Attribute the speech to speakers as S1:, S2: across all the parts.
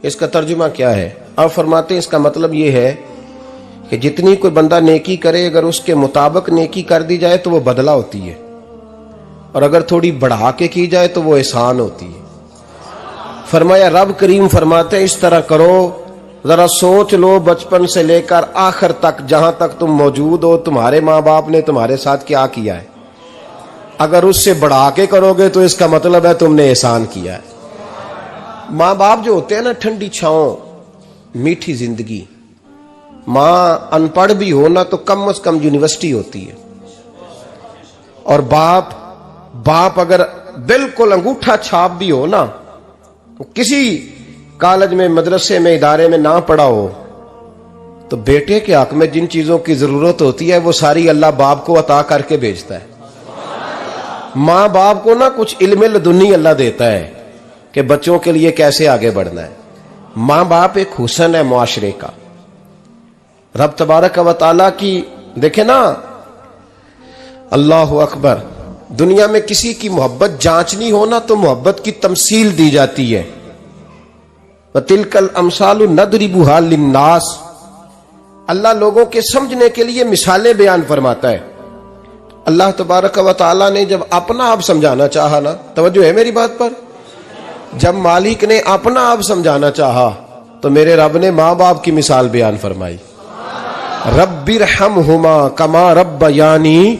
S1: इसका तर्जुमा क्या है? आप फरमाते हैं इसका मतलब ये है कि जितनी कोई बंदा नेकी करे, अगर उसके मुताबिक नेकी कर दी जाए तो वो बदला होती है, और अगर थोड़ी बढ़ा के की जाए तो वो एहसान होती है। फरमाया रब करीम फरमाते हैं इस तरह करो, जरा सोच लो बचपन से लेकर आखिर तक, जहां तक तुम मौजूद हो, तुम्हारे माँ बाप ने तुम्हारे साथ क्या किया है। अगर उससे बढ़ा के करोगे तो इसका मतलब है तुमने एहसान किया है। माँ बाप जो होते हैं ना, ठंडी छांव, मीठी जिंदगी। माँ अनपढ़ भी हो ना तो कम से कम यूनिवर्सिटी होती है, और बाप अगर बिल्कुल अंगूठा छाप भी हो ना, किसी कॉलेज में, मदरसे में, इदारे में ना पढ़ा हो, तो बेटे के हक में जिन चीजों की जरूरत होती है वो सारी अल्लाह बाप को अता करके भेजता है। माँ बाप को ना कुछ इल्म लदुन्नी अल्लाह देता है कि बच्चों के लिए कैसे आगे बढ़ना है। माँ बाप एक हुस्न है मुआशरे का। रब तबारक व तआला की देखे ना, अल्लाह अकबर, दुनिया में किसी की मोहब्बत जांचनी हो ना तो मोहब्बत की तमसील दी जाती है। वतिलकल अमसालु नदरिबुहा लिन्नास, अल्लाह लोगों के समझने के लिए मिसालें बयान फरमाता है। अल्लाह तबारक व तआला ने जब अपना आप समझाना चाहा ना, तवज्जो है मेरी बात पर, जब मालिक ने अपना आप समझाना चाहा तो मेरे रब ने माँ बाप की मिसाल बयान फरमाई। रब्बिरहमहुमा कमा रब्बयानी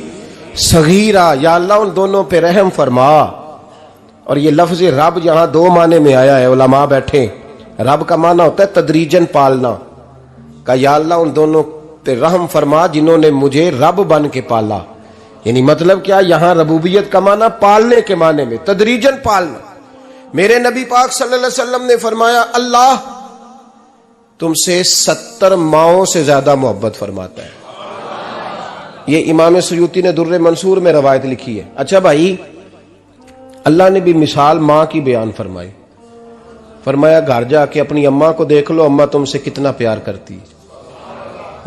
S1: सगीरा, या अल्लाह उन दोनों पे रहम फरमा। और ये लफ्ज रब यहां दो माने में आया है, उलमा बैठे। रब का माना होता है तदरीजन पालना का, या अल्लाह उन दोनों पे रहम फरमा जिन्होंने मुझे रब बन के पाला। यानी मतलब क्या, यहां रबूबियत का माना पालने के माने में, तदरीजन पालना। मेरे नबी पाक सल्लल्लाहु अलैहि वसल्लम ने फरमाया अल्लाह तुमसे 70 माओं से ज्यादा मोहब्बत फरमाता है। ये इमाम सुयूती ने दुर्रे मंसूर में रवायत लिखी है। अच्छा भाई, अल्लाह ने भी मिसाल माँ की बयान फरमाई। फरमाया घर जाके अपनी अम्मा को देख लो, अम्मा तुमसे कितना प्यार करती है।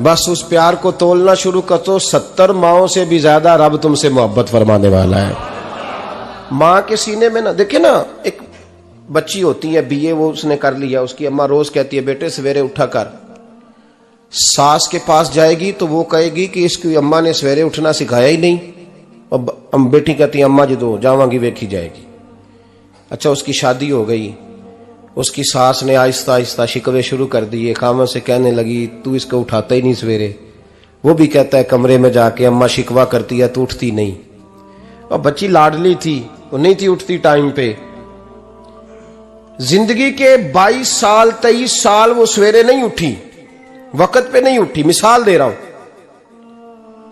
S1: बस उस प्यार को तोलना शुरू कर तो 70 माओं से भी ज्यादा रब तुमसे मोहब्बत फरमाने वाला है। माँ के सीने में ना, देखे ना, एक बच्ची होती है बीए, वो उसने कर लिया, उसकी अम्मा रोज कहती है बेटे सवेरे उठा कर। सास के पास जाएगी तो वो कहेगी कि इसकी अम्मा ने सवेरे उठना सिखाया ही नहीं, और बेटी कहती है अम्मा जो जावांगी वेखी जाएगी। अच्छा, उसकी शादी हो गई, उसकी सास ने आहिस्ता आहिस्ता शिकवे शुरू कर दिए, खामन से कहने लगी तू इसको उठाता ही नहीं सवेरे। वो भी कहता है कमरे में जाके अम्मा शिकवा करती है तू उठती नहीं। और बच्ची लाडली थी, वो नहीं थी उठती टाइम पे। जिंदगी के 22 साल 23 साल वो सवेरे नहीं उठी, वक्त पे नहीं उठी, मिसाल दे रहा हूं।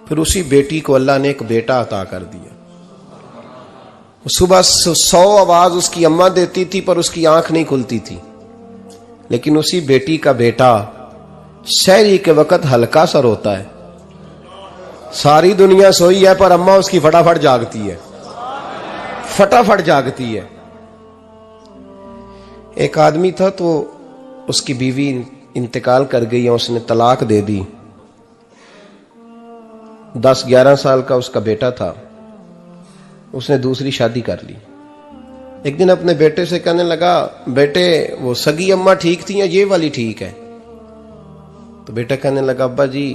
S1: फिर उसी बेटी को अल्लाह ने एक बेटा अता कर दिया। सुबह 100 आवाज उसकी अम्मा देती थी पर उसकी आंख नहीं खुलती थी, लेकिन उसी बेटी का बेटा सहरी के वक्त हल्का सा रोता है। सारी दुनिया सोई है पर अम्मा उसकी फटाफट जागती है, फटाफट जागती है। एक आदमी था तो उसकी बीवी इंतकाल कर गई, उसने तलाक दे दी। 10-11 साल का उसका बेटा था, उसने दूसरी शादी कर ली। एक दिन अपने बेटे से कहने लगा बेटे वो सगी अम्मा ठीक थी या ये वाली ठीक है? तो बेटा कहने लगा अब्बा जी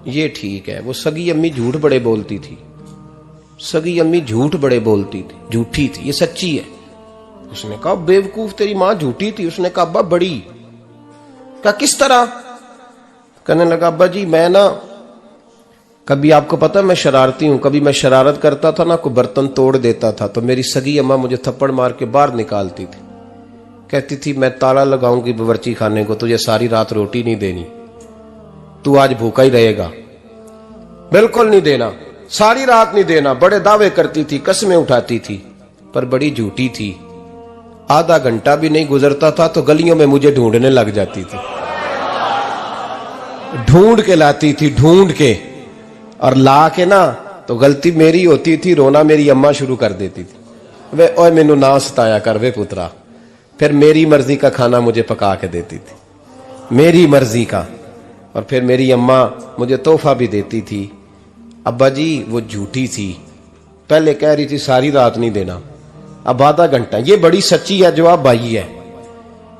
S1: ये ठीक है, वो सगी अम्मी झूठ बड़े बोलती थी, सगी अम्मी झूठ बड़े बोलती थी, झूठी थी, ये सच्ची है। उसने कहा बेवकूफ तेरी मां झूठी थी। उसने कहा अब्बा बड़ी। कहा किस तरह? कहने लगा अब्बा जी मैं ना, कभी आपको पता मैं शरारती हूं, कभी मैं शरारत करता था ना, कोई बर्तन तोड़ देता था तो मेरी सगी अम्मा मुझे थप्पड़ मार के बाहर निकालती थी, कहती थी मैं ताला लगाऊंगी बावर्ची खाने को, तुझे सारी रात रोटी नहीं देनी, तू आज भूखा ही रहेगा, बिल्कुल नहीं देना, सारी रात नहीं देना। बड़े दावे करती थी, कस्में उठाती थी, पर बड़ी झूठी थी। आधा घंटा भी नहीं गुजरता था तो गलियों में मुझे ढूंढने लग जाती थी, ढूंढ के लाती थी, ढूंढ के, और ला के ना तो गलती मेरी होती थी, रोना मेरी अम्मा शुरू कर देती थी, वे ओए मैनू ना सताया कर वे पुत्रा। फिर मेरी मर्जी का खाना मुझे पका के देती थी, मेरी मर्जी का, और फिर मेरी अम्मा मुझे तोहफा भी देती थी। अब्बा जी वो झूठी थी, पहले कह रही थी सारी रात नहीं देना, अब आधा घंटा, ये बड़ी सच्ची है जवाब भाई है।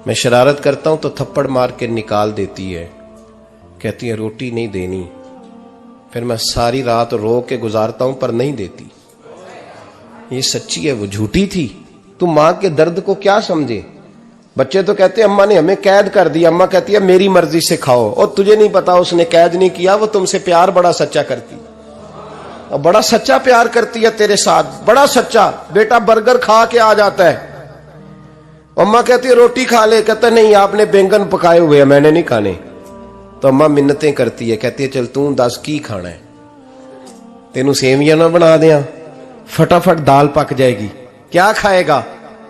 S1: मैं शरारत करता हूं तो थप्पड़ मार के निकाल देती है, कहती है रोटी नहीं देनी। फिर मैं सारी रात रो के गुजारता हूं पर नहीं देती। ये सच्ची है, वो झूठी थी। तू मां के दर्द को क्या समझे। बच्चे तो कहते हैं अम्मा ने हमें कैद कर दिया, अम्मा कहती है मेरी मर्जी से खाओ। और तुझे नहीं पता उसने कैद नहीं किया, वो तुमसे प्यार बड़ा सच्चा करती, और बड़ा सच्चा प्यार करती है तेरे साथ, बड़ा सच्चा। बेटा बर्गर खा के आ जाता है, अम्मा कहती है रोटी खा ले, कहता नहीं आपने बैंगन पकाए हुए हैं मैंने नहीं खाने। तो अम्मा मिन्नतें करती है, कहती है चल तू दस की खाना है, तेनू सेवियां ना बना दिया, फटाफट दाल पक जाएगी, क्या खाएगा।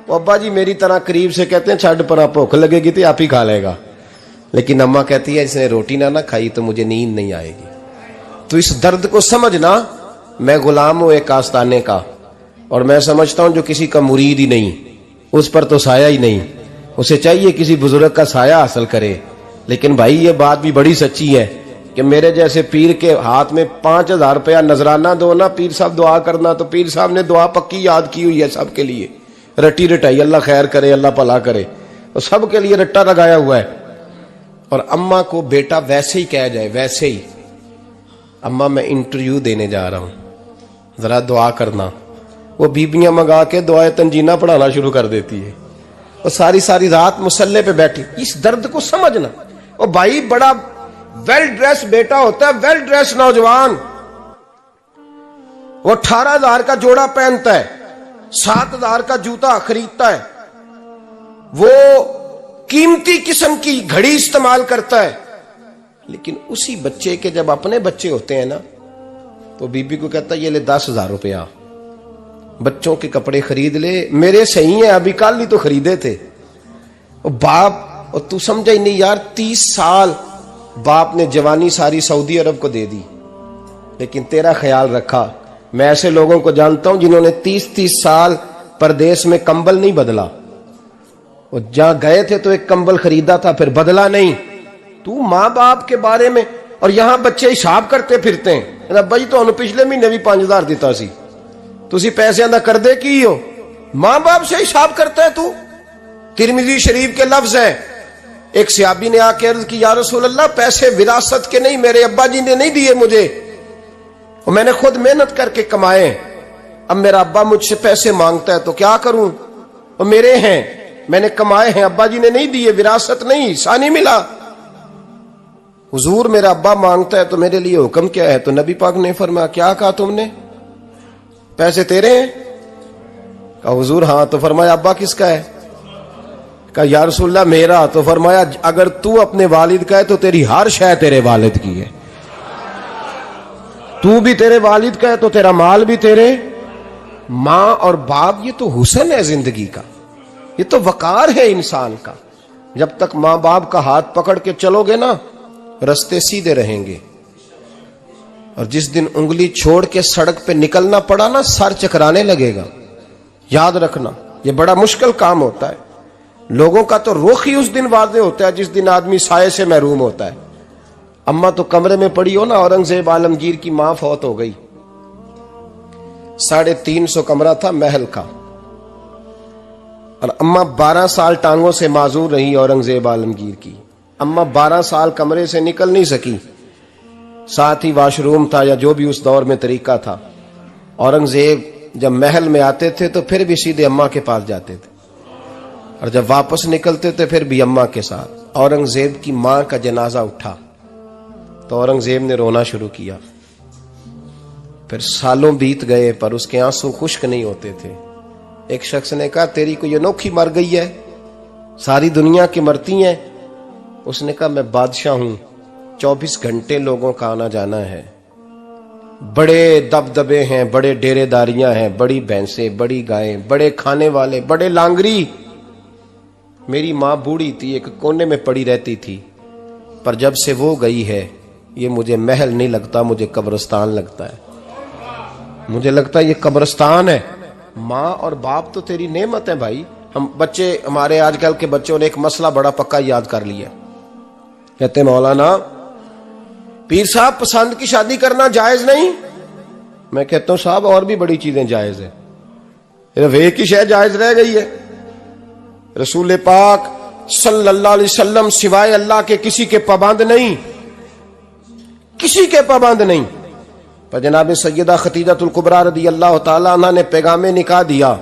S1: वो अब्बा जी मेरी तरह करीब से कहते हैं छड़ पर भूख लगेगी तो आप ही खा लेगा। लेकिन अम्मा कहती है इसने रोटी ना खाई तो मुझे नींद नहीं आएगी। तो इस दर्द को समझना, मैं गुलाम हूं एक आस्ताने का, और मैं समझता हूं जो किसी का मुरीद ही नहीं उस पर तो साया ही नहीं, उसे चाहिए किसी बुजुर्ग का साया हासिल करे। लेकिन भाई ये बात भी बड़ी सच्ची है कि मेरे जैसे पीर के हाथ में 5,000 रुपया नजराना दो ना, पीर साहब दुआ करना, तो पीर साहब ने दुआ पक्की याद की हुई है सबके लिए, रट्टी रटाई, अल्लाह खैर करे अल्लाह भला करे, तो सबके लिए रट्टा लगाया हुआ है। और अम्मा को बेटा वैसे ही कह जाए, वैसे ही अम्मा मैं इंटरव्यू देने जा रहा हूं, जरा दुआ करना, वो बीबियां मंगा के दुआए तंजीना पढ़ाना शुरू कर देती है, और सारी सारी रात मुसल्ले पे बैठी। इस दर्द को समझना। और भाई बड़ा वेल ड्रेस बेटा होता है, वेल ड्रेस नौजवान, वो 18,000 का जोड़ा पहनता है, 7,000 का जूता खरीदता है, वो कीमती किस्म की घड़ी इस्तेमाल करता है। लेकिन उसी बच्चे के जब अपने बच्चे होते हैं ना, तो बीबी को कहता है ये ले 10,000 रुपया, बच्चों के कपड़े खरीद ले, मेरे सही है अभी कल ही तो खरीदे थे। और बाप, और तू समझा ही नहीं यार, 30 साल बाप ने जवानी सारी सऊदी अरब को दे दी, लेकिन तेरा ख्याल रखा। मैं ऐसे लोगों को जानता हूं जिन्होंने 30-30 साल परदेश में कंबल नहीं बदला, और जहां गए थे तो एक कंबल खरीदा था फिर बदला नहीं। तू मां बाप के बारे में, और यहां बच्चे हिसाब करते फिरते हैं, रब्बा जी तो पिछले महीने भी 5,000 दिता सी, तुसी पैसे दा कर दे की हो। मां बाप से हिसाब करता है तू। तिरमिजी शरीफ के लफ्ज है, एक सहाबी ने आके अर्ज की या रसूल अल्लाह पैसे विरासत के नहीं, मेरे अब्बा जी ने नहीं दिए मुझे, और मैंने खुद मेहनत करके कमाए, अब मेरा अब्बा मुझसे पैसे मांगता है तो क्या करूं, और मेरे हैं, मैंने कमाए हैं, अब्बा जी ने नहीं दिए, विरासत नहीं, हिस्सा नहीं मिला। हुजूर मेरा अब्बा मांगता है तो मेरे लिए हुक्म क्या है। तो नबी पाक ने फरमाया क्या कहा तुमने, पैसे तेरे हैं? कहा हुजूर हाँ। तो फरमाया अब्बा किसका है? कहा या रसूलल्लाह मेरा। तो फरमाया अगर तू अपने वालिद का है तो तेरी हर शय तेरे वालिद की है, तू भी तेरे वालिद का है तो तेरा माल भी तेरे। मां और बाप ये तो हुस्न है जिंदगी का, ये तो वकार है इंसान का। जब तक मां बाप का हाथ पकड़ के चलोगे ना, रास्ते सीधे रहेंगे, और जिस दिन उंगली छोड़ के सड़क पे निकलना पड़ा ना, सर चकराने लगेगा। याद रखना ये बड़ा मुश्किल काम होता है। लोगों का तो रुख ही उस दिन वादे होता है जिस दिन आदमी साये से महरूम होता है। अम्मा तो कमरे में पड़ी हो ना, औरंगजेब आलमगीर की मां फौत हो गई, 350 कमरा था महल का, और अम्मा 12 साल टांगों से माजूर रही औरंगजेब आलमगीर की। अम्मा 12 साल कमरे से निकल नहीं सकी, साथ ही वाशरूम था या जो भी उस दौर में तरीका था। औरंगजेब जब महल में आते थे तो फिर भी सीधे अम्मा के पास जाते थे, और जब वापस निकलते थे फिर भी अम्मा के साथ। औरंगजेब की मां का जनाजा उठा तो औरंगजेब ने रोना शुरू किया। फिर सालों बीत गए पर उसके आंसू खुश्क नहीं होते थे। एक शख्स ने कहा तेरी कोई अनोखी मर गई है, सारी दुनिया की मरती हैं। उसने कहा मैं बादशाह हूं, 24 घंटे लोगों का आना जाना है, बड़े दबदबे हैं, बड़े डेरेदारियां हैं, बड़ी भैंसें, बड़ी गायें, बड़े खाने वाले, बड़े लांगरी। मेरी मां बूढ़ी थी, एक कोने में पड़ी रहती थी, पर जब से वो गई है ये मुझे महल नहीं लगता, मुझे कब्रिस्तान लगता है। मुझे लगता है ये कब्रिस्तान है। मां और बाप तो तेरी नेमत है भाई। हम बच्चे, हमारे आजकल के बच्चों ने एक मसला बड़ा पक्का याद कर लिया, कहते मौलाना पीर साहब पसंद की शादी करना जायज नहीं। मैं कहता हूं साहब और भी बड़ी चीजें जायज है, सिर्फ एक ही शय जायज रह गई है। रसूल पाक सल्लल्लाहु अलैहि वसल्लम सिवाय अल्लाह के किसी के पाबंद नहीं, किसी के पाबंद नहीं। पर जनाब सैयदा खतीजतुल कुबरा रदी अल्लाह ताला अन्हा ने पैगामे निकाह दिया,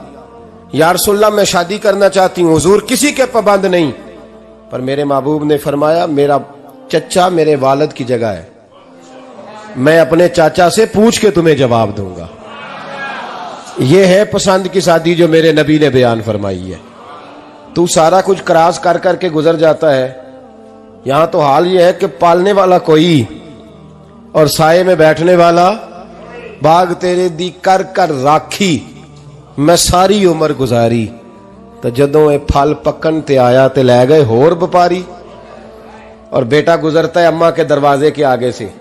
S1: या रसूलल्लाह मैं शादी करना चाहती हूँ, हुजूर किसी के पाबंद नहीं। पर मेरे महबूब ने फरमाया मेरा चचा मेरे वालिद की जगह है, मैं अपने चाचा से पूछ के तुम्हें जवाब दूंगा। यह है पसंद की शादी जो मेरे नबी ने बयान फरमाई है। तू सारा कुछ क्रॉस कर करके गुजर जाता है। यहां तो हाल यह है कि पालने वाला कोई और साये में बैठने वाला, बाग तेरे दी कर कर राखी मैं सारी उम्र गुजारी, तो जदों ये फल पकन ते आया ते लै गए होर व्यापारी। और बेटा गुजरता है अम्मा के दरवाजे के आगे से,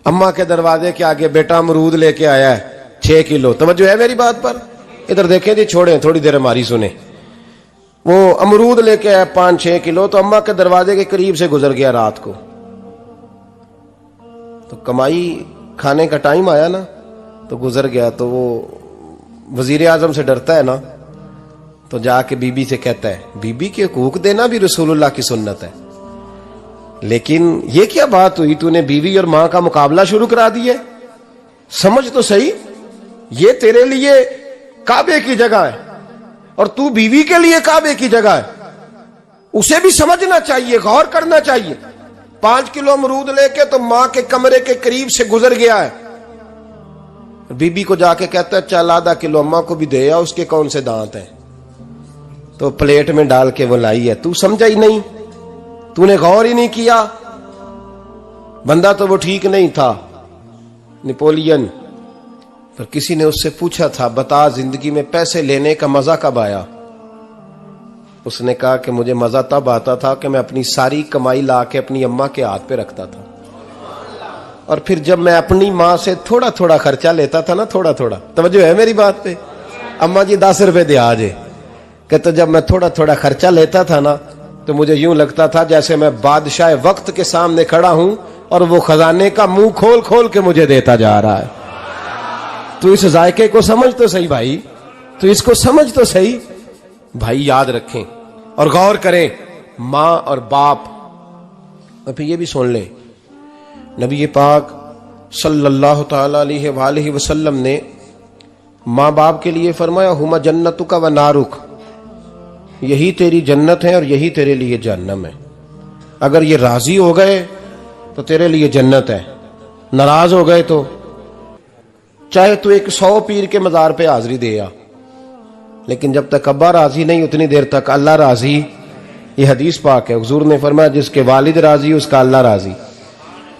S1: अम्मा के दरवाजे के आगे बेटा अमरूद लेके आया है 6 किलो। तवज्जो है मेरी बात पर? इधर देखें जी, छोड़ें थोड़ी देर हमारी सुने। वो अमरूद लेके आया 5-6 किलो, तो अम्मा के दरवाजे के करीब से गुजर गया रात को। तो कमाई खाने का टाइम आया ना, तो गुजर गया। तो वो वजीर आजम से डरता है ना, तो जाके बीबी से कहता है बीबी के हुकूक देना भी रसूलुल्लाह की सुन्नत है। लेकिन ये क्या बात हुई, तूने बीवी और मां का मुकाबला शुरू करा दिया? समझ तो सही, ये तेरे लिए काबे की जगह है और तू बीवी के लिए काबे की जगह है। उसे भी समझना चाहिए, गौर करना चाहिए। 5 किलो अमरूद लेके तो मां के कमरे के करीब से गुजर गया है। बीबी को जाके कहता है चल आधा किलो अम्मा को भी दे आ, उसके कौन से दांत हैं। तो प्लेट में डाल के वो लाई है। तू समझा ही नहीं, तूने गौर ही नहीं किया। बंदा तो वो ठीक नहीं था, नेपोलियन। पर किसी ने उससे पूछा था बता जिंदगी में पैसे लेने का मजा कब आया? उसने कहा कि मुझे मजा तब आता था कि मैं अपनी सारी कमाई ला के अपनी अम्मा के हाथ पे रखता था, और फिर जब मैं अपनी माँ से थोड़ा थोड़ा खर्चा लेता था ना, थोड़ा थोड़ा, तवज्जो है मेरी बात पे? अम्मा जी 10 रुपए दे आजे, कहते जब मैं थोड़ा थोड़ा खर्चा लेता था ना, तो मुझे यूं लगता था जैसे मैं बादशाह वक्त के सामने खड़ा हूं और वो खजाने का मुंह खोल खोल के मुझे देता जा रहा है। तू इस जायके को समझ तो सही भाई, तू इसको समझ तो सही भाई। याद रखें और गौर करें, मां और बाप। और फिर ये भी सुन लें, नबी पाक सल्लल्लाहु ताला अलैहि वसल्लम ने मां बाप के लिए फरमाया हुमा जन्नतुका व नारुक, यही तेरी जन्नत है और यही तेरे लिए जहन्नम है। अगर ये राजी हो गए तो तेरे लिए जन्नत है, नाराज हो गए तो चाहे तू 100 पीर के मजार पे हाजिरी दे आ, लेकिन जब तक अब्बा राजी नहीं उतनी देर तक अल्लाह राजी। ये हदीस पाक है, हुजूर ने फरमाया जिसके वालिद राजी उसका अल्लाह राजी,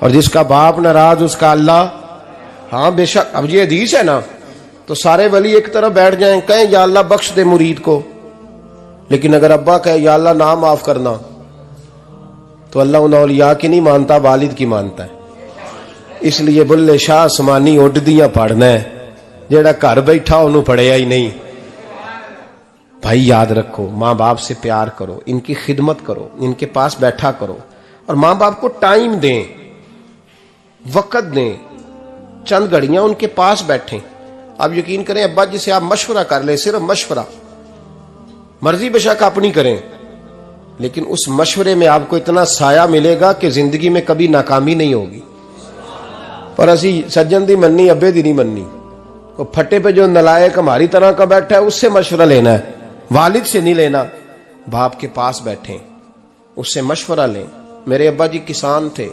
S1: और जिसका बाप नाराज उसका अल्लाह। हाँ बेशक, अब ये हदीस है ना, तो सारे वली एक तरफ बैठ जाएं, कहें या अल्लाह बख्श दे मुरीद को, लेकिन अगर अब्बा कहे या अल्लाह ना माफ करना, तो अल्लाह उन औलिया की नहीं मानता, वालिद की मानता है। इसलिए बुल्ले शाह आसमानी उड्डियां पढ़ना है, जेड़ा घर बैठा उन्होंने पढ़िया ही नहीं। भाई याद रखो, माँ बाप से प्यार करो, इनकी खिदमत करो, इनके पास बैठा करो, और माँ बाप को टाइम दें, वक़्त दें, चंद घड़ियां उनके पास बैठें। आप यकीन करें, अब्बा जी से आप मशवरा कर ले, सिर्फ मशवरा, मर्जी बेशक अपनी करें, लेकिन उस मशवरे में आपको इतना साया मिलेगा कि जिंदगी में कभी नाकामी नहीं होगी। पर असी सज्जन दी मननी, अब्बे दी नहीं मननी। तो फटे पे जो नलायक हमारी तरह का बैठा है उससे मशवरा लेना है, वालिद से नहीं लेना। बाप के पास बैठे, उससे मशवरा लें। मेरे अब्बा जी किसान थे,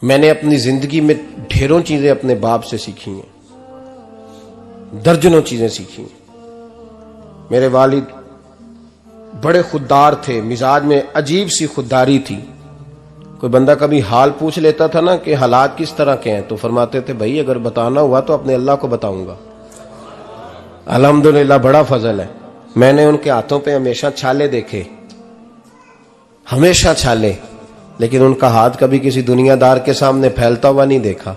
S1: मैंने अपनी जिंदगी में ढेरों चीजें अपने बाप से सीखी हैं, दर्जनों चीजें सीखी हैं। मेरे वालिद बड़े खुददार थे, मिजाज में अजीब सी खुददारी थी। कोई बंदा कभी हाल पूछ लेता था ना कि हालात किस तरह के हैं, तो फरमाते थे भाई अगर बताना हुआ तो अपने अल्लाह को बताऊंगा। अल्हम्दुलिल्लाह बड़ा फजल है, मैंने उनके हाथों पे हमेशा छाले देखे, हमेशा छाले, लेकिन उनका हाथ कभी किसी दुनियादार के सामने फैलता हुआ नहीं देखा।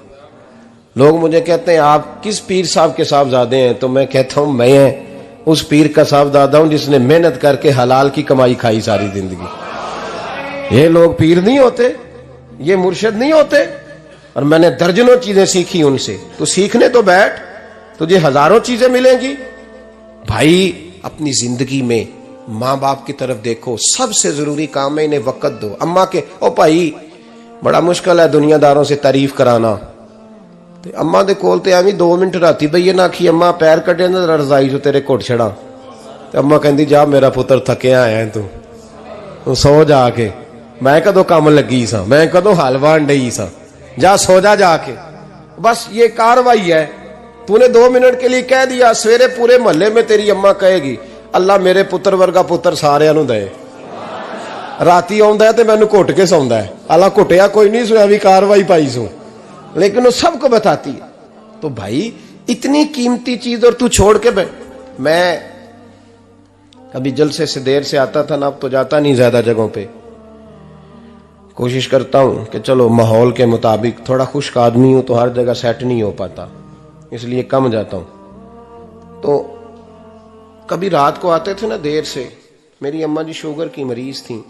S1: लोग मुझे कहते हैं आप किस पीर साहब के साहबजादे हैं, तो मैं कहता हूं मैं उस पीर का साहबजादा हूं जिसने मेहनत करके हलाल की कमाई खाई सारी जिंदगी। ये लोग पीर नहीं होते, ये मुर्शिद नहीं होते, और मैंने दर्जनों चीजें सीखी उनसे। तो सीखने तो बैठ, तुझे हजारों चीजें मिलेंगी। भाई अपनी जिंदगी में माँ बाप की तरफ देखो, सबसे जरूरी काम है इन्हें वक्त दो। अम्मा के ओ भाई बड़ा मुश्किल है दुनियादारों से तारीफ कराना, ते अम्मा दे कोल ते एवं 2 मिनट राती बईए ना आखी अम्मा पैर कटे ना रजाई चो तेरे घुट छड़ा, ते अम्मा कहती जा मेरा पुत्र थकिया आया तू सो जाके, मैं कदों काम लगी सा, मैं कदों हल वाहन डई सा, जा सो जा जाके। बस ये कार्रवाई है। तूने 2 मिनट के लिए कह दिया, सवेरे पूरे मोहल्ले में तेरी अम्मा कहेगी अल्लाह मेरे पुत्र वर्गा पुत्र सारिਆਂ ਨੂੰ दे। राती आउंदा है ते मैनू घुट के सौंदा है, अल्लाह घुटिया कोई नहीं सुना भी कार्रवाई पाई सू, लेकिन वो सबको बताती है। तो भाई इतनी कीमती चीज और तू छोड़ के मैं कभी जलसे से देर से आता था ना, अब तो जाता नहीं ज्यादा जगहों पे, कोशिश करता हूं कि चलो माहौल के मुताबिक, थोड़ा खुश्क आदमी हूं तो हर जगह सेट नहीं हो पाता, इसलिए कम जाता हूं। तो कभी रात को आते थे ना देर से, मेरी अम्मा जी शुगर की मरीज थी,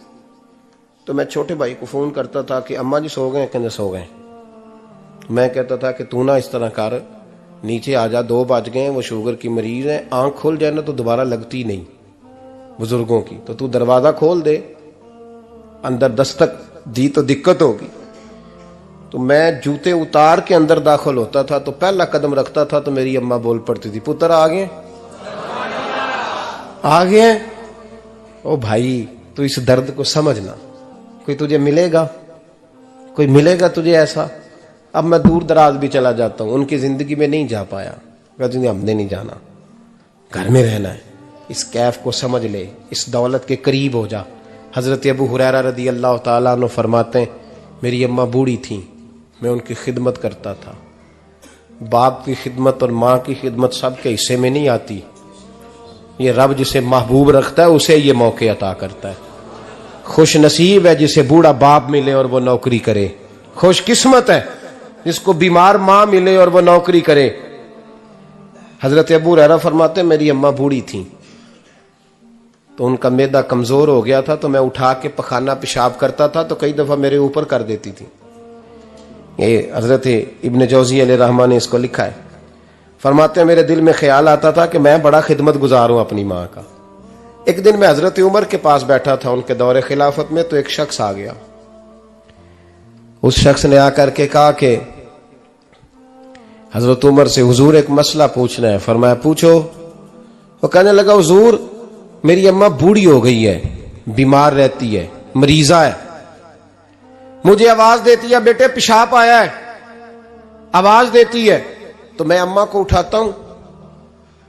S1: तो मैं छोटे भाई को फोन करता था कि अम्मा जी सो गए, कहते सो गए। मैं कहता था कि तू ना इस तरह कर, नीचे आ जा, 2 बज गए, वो शुगर की मरीज है, आंख खुल जाए ना तो दोबारा लगती नहीं बुजुर्गों की, तो तू दरवाजा खोल दे, अंदर दस्तक दी तो दिक्कत होगी। तो मैं जूते उतार के अंदर दाखिल होता था, तो पहला कदम रखता था तो मेरी अम्मा बोल पड़ती थी पुत्र आ गए, आ गए। ओ भाई तू इस दर्द को समझना, कोई तुझे मिलेगा, कोई मिलेगा तुझे ऐसा। अब मैं दूर दराज भी चला जाता हूं, उनकी जिंदगी में नहीं जा पाया, कहते हमने नहीं जाना, घर में रहना है, इस कैफ को समझ ले, इस दौलत के करीब हो जा। हजरत अबू हुरैरा रदी अल्लाह ताला अन्हु फरमाते हैं मेरी अम्मा बूढ़ी थी, मैं उनकी खिदमत करता था। बाप की खिदमत और माँ की खिदमत सबके हिस्से में नहीं आती, ये रब जिसे महबूब रखता है उसे ये मौके अता करता है। खुश नसीब है जिसे बूढ़ा बाप मिले और वो नौकरी करे, खुश किस्मत है जिसको बीमार माँ मिले और वो नौकरी करे। हजरत अबू हुरैरा फरमाते मेरी अम्मा बूढ़ी थी, तो उनका मैदा कमजोर हो गया था, तो मैं उठा के पखाना पेशाब करता था तो कई दफा मेरे ऊपर कर देती थी। ये हजरत इब्न जौजी अलैहि रहमान ने इसको लिखा है। फरमाते हैं मेरे दिल में ख्याल आता था कि मैं बड़ा खिदमत गुजार हूं अपनी माँ का। एक दिन मैं हजरत उमर के पास बैठा था उनके दौरे खिलाफत में, तो एक शख्स आ गया। उस शख्स ने आकर के कहा कि हजरत उमर से हुजूर एक मसला पूछना है। फरमाया पूछो। वो कहने लगा हुजूर मेरी अम्मा बूढ़ी हो गई है, बीमार रहती है, मरीजा है, मुझे आवाज देती है बेटे पेशाब आया है, आवाज देती है, तो मैं अम्मा को उठाता हूं।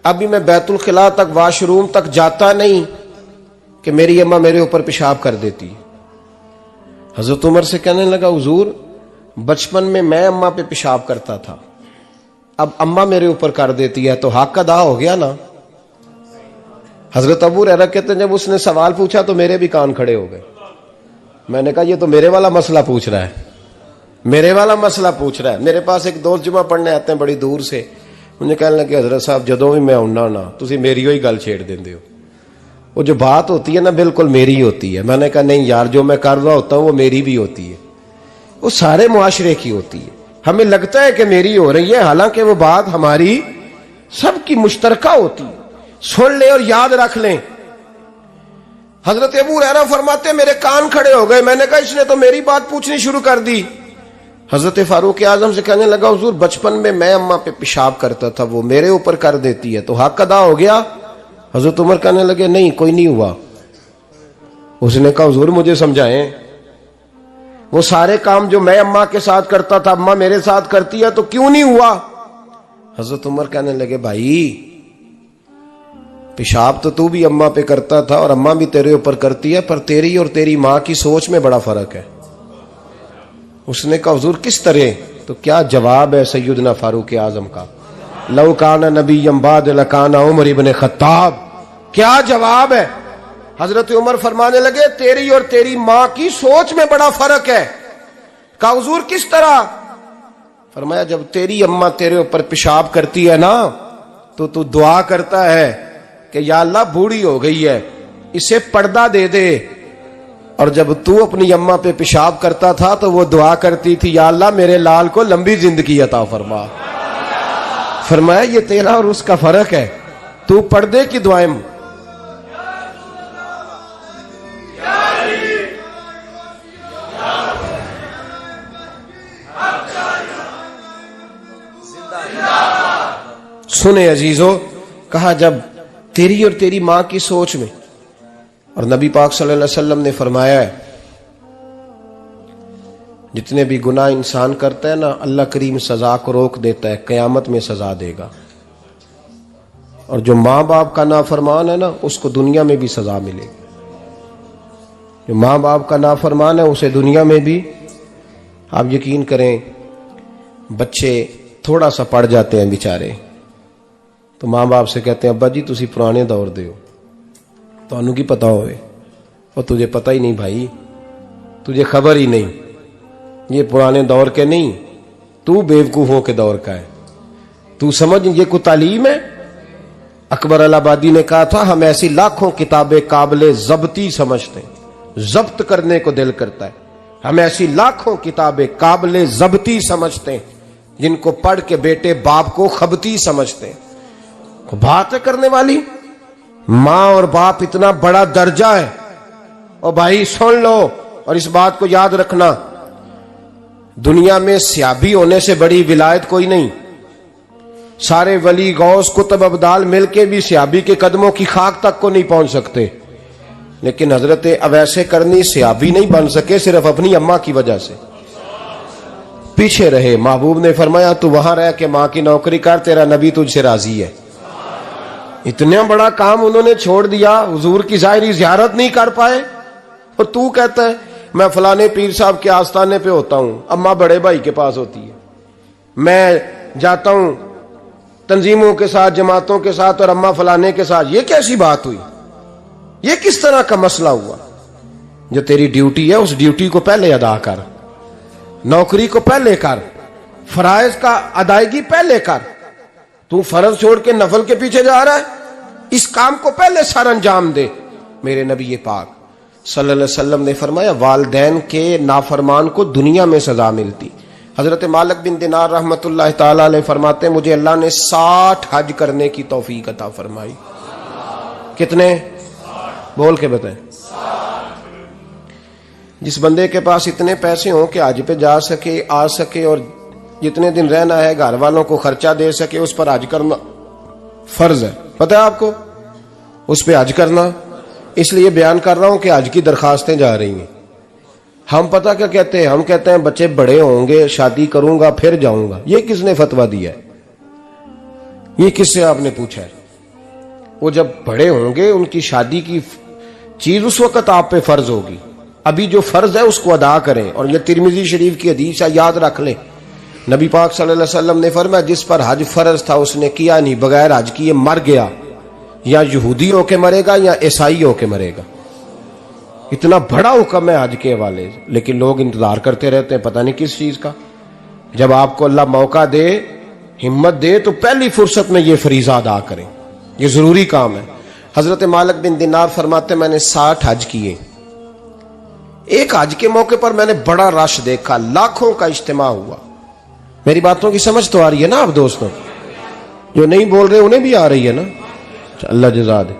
S1: अभी मैं बैतुल खिला तक वॉशरूम तक जाता नहीं कि मेरी अम्मा मेरे ऊपर पेशाब कर देती है। हजरत उमर से कहने लगा हुजूर बचपन में मैं अम्मा पे पेशाब करता था, अब अम्मा मेरे ऊपर कर देती है तो हक अदा हो गया ना। हजरत अबू हुरैरा कहते हैं जब उसने सवाल पूछा तो मेरे भी कान खड़े हो गए। मैंने कहा ये तो मेरे वाला मसला पूछ रहा है, मेरे वाला मसला पूछ रहा है। मेरे पास एक दोस्त जुमा पढ़ने आते हैं बड़ी दूर से, उन्हें कहने लगे हजरत साहब जदों भी मैं आउना ना तुसी मेरी ही गल छेड़ देंदे हो, वो जो बात होती है ना बिल्कुल मेरी ही होती है। मैंने कहा नहीं यार जो मैं कर रहा होता हूं वो मेरी भी होती है, वो सारे मुआशरे की होती है। हमें लगता है कि मेरी हो रही है, हालांकि वो बात हमारी सबकी मुश्तरका होती है। सुन ले और याद रख लें। हजरत अबू हुरैरा फरमाते मेरे कान खड़े हो गए। मैंने कहा इसने तो मेरी बात पूछनी शुरू कर दी। हजरत फारूक आजम से कहने लगा हुजूर बचपन में मैं अम्मा पे पेशाब करता था, वो मेरे ऊपर कर देती है तो हक अदा हो गया। हजरत उमर कहने लगे नहीं कोई नहीं हुआ। उसने कहा हुजूर मुझे समझाएं, वो सारे काम जो मैं अम्मा के साथ करता था अम्मा मेरे साथ करती है तो क्यों नहीं हुआ। हजरत उमर कहने लगे भाई पेशाब तो तू भी अम्मा पे करता था और अम्मा भी तेरे ऊपर करती है, पर तेरी और तेरी माँ की सोच में बड़ा फर्क है। उसने कहा हुजूर किस तरह, तो क्या जवाब है सैयदना फारूक आजम का, लौ काना नबिय्यम बाद लकाना उमर इब्न खत्ताब। क्या जवाब है। हजरत उमर फरमाने लगे तेरी और तेरी माँ की सोच में बड़ा फर्क है। कहा हुजूर किस तरह। फरमाया जब तेरी अम्मा तेरे ऊपर पेशाब करती है ना तो तू दुआ करता है कि या अल्लाह बूढ़ी हो गई है इसे पर्दा दे दे, और जब तू अपनी अम्मा पे पेशाब करता था तो वो दुआ करती थी या अल्लाह मेरे लाल को लंबी जिंदगी अता फरमा। फरमाया ये तेरा और उसका फर्क है, तू पर्दे की दुआएं सुने अजीजों, कहा जब तेरी और तेरी मां की सोच में, और नबी पाक सल्लल्लाहु अलैहि वसल्लम ने फरमाया है जितने भी गुनाह इंसान करता है ना, अल्लाह करीम सजा को रोक देता है, कयामत में सजा देगा। और जो माँ बाप का नाफरमान है ना, उसको दुनिया में भी सजा मिलेगी। जो माँ बाप का नाफरमान है उसे दुनिया में भी, आप यकीन करें, बच्चे थोड़ा सा पड़ जाते हैं बेचारे, तो माँ बाप से कहते हैं अब्बा जी तुसी पुराने दौर दे हो, तो की पता होवे, और तुझे पता ही नहीं भाई, तुझे खबर ही नहीं, ये पुराने दौर के नहीं, तू बेवकूफों के दौर का है, तू समझ ये कोई तालीम है। अकबर अलाहाबादी ने कहा था हम ऐसी लाखों किताबें काबिले जब्ती समझते हैं, जब्त करने को दिल करता है, हम ऐसी लाखों किताबें काबिले जब्ती समझते हैं जिनको पढ़ के बेटे बाप को खबती समझते हैं। बात है करने वाली, मां और बाप इतना बड़ा दर्जा है। और भाई सुन लो और इस बात को याद रखना, दुनिया में सियाबी होने से बड़ी विलायत कोई नहीं। सारे वली गौस कुतुब अब्दाल मिलके भी सियाबी के कदमों की खाक तक को नहीं पहुंच सकते, लेकिन हजरत अवैसे करनी सियाबी नहीं बन सके सिर्फ अपनी अम्मा की वजह से, पीछे रहे। महबूब ने फरमाया तू वहां रह के मां की नौकरी कर, तेरा नबी तुझसे राजी है। इतना बड़ा काम उन्होंने छोड़ दिया, हुजूर की जाहिरी जियारत नहीं कर पाए, और तू कहता है मैं फलाने पीर साहब के आस्थाने पे होता हूं, अम्मा बड़े भाई के पास होती है, मैं जाता हूं तंजीमों के साथ, जमातों के साथ, और अम्मा फलाने के साथ। ये कैसी बात हुई? ये किस तरह का मसला हुआ? जो तेरी ड्यूटी है उस ड्यूटी को पहले अदा कर, नौकरी को पहले कर, फराइज का अदायगी पहले कर। तू फर्ज छोड़ के नफल के पीछे जा रहा है, इस काम को पहले सर अंजाम दे। मेरे नबी पाक सल्लल्लाहु अलैहि वसल्लम ने फरमाया वालिदैन के नाफरमान को दुनिया में सजा मिलती। हजरत मालिक बिन दिनार रहमतुल्लाह ताला अलैह फरमाते मुझे अल्लाह ने 60 हज करने की तौफीक अता फरमाई। कितने? बोल के बताएं। जिस बंदे के पास इतने पैसे हों कि हज पे जा सके, आ सके, और जितने दिन रहना है घर वालों को खर्चा दे सके, उस पर हज करना फर्ज है। पता है आपको, उस पर हज करना। इसलिए बयान कर रहा हूं कि हज की दरखास्तें जा रही हैं। हम पता क्या कहते हैं? हम कहते हैं बच्चे बड़े होंगे, शादी करूंगा, फिर जाऊंगा। ये किसने फतवा दिया है? ये किससे आपने पूछा है? वो जब बड़े होंगे उनकी शादी की चीज उस वक्त आप पे फर्ज होगी। अभी जो फर्ज है उसको अदा करें। और ये तिरमिजी शरीफ की हदीस है, याद रख लें। नबी पाक सल्लल्लाहु अलैहि वसल्लम ने फरमाया जिस पर हज फर्ज था उसने किया नहीं, बगैर हज किए मर गया, या यहूदी होके मरेगा या ईसाई होके मरेगा। इतना बड़ा हुक्म है हज के हवाले से, लेकिन लोग इंतजार करते रहते हैं पता नहीं किस चीज का। जब आपको अल्लाह मौका दे, हिम्मत दे, तो पहली फुर्सत में ये फरीजा अदा करें, ये जरूरी काम है। हजरत मालिक बिन दिनार फरमाते मैंने 60 हज किए। एक हज के मौके पर मैंने बड़ा रश देखा, लाखों का इज्तिमा हुआ। मेरी बातों की समझ तो आ रही है ना आप दोस्तों? जो नहीं बोल रहे उन्हें भी आ रही है ना? अल्लाह जज़ा दे।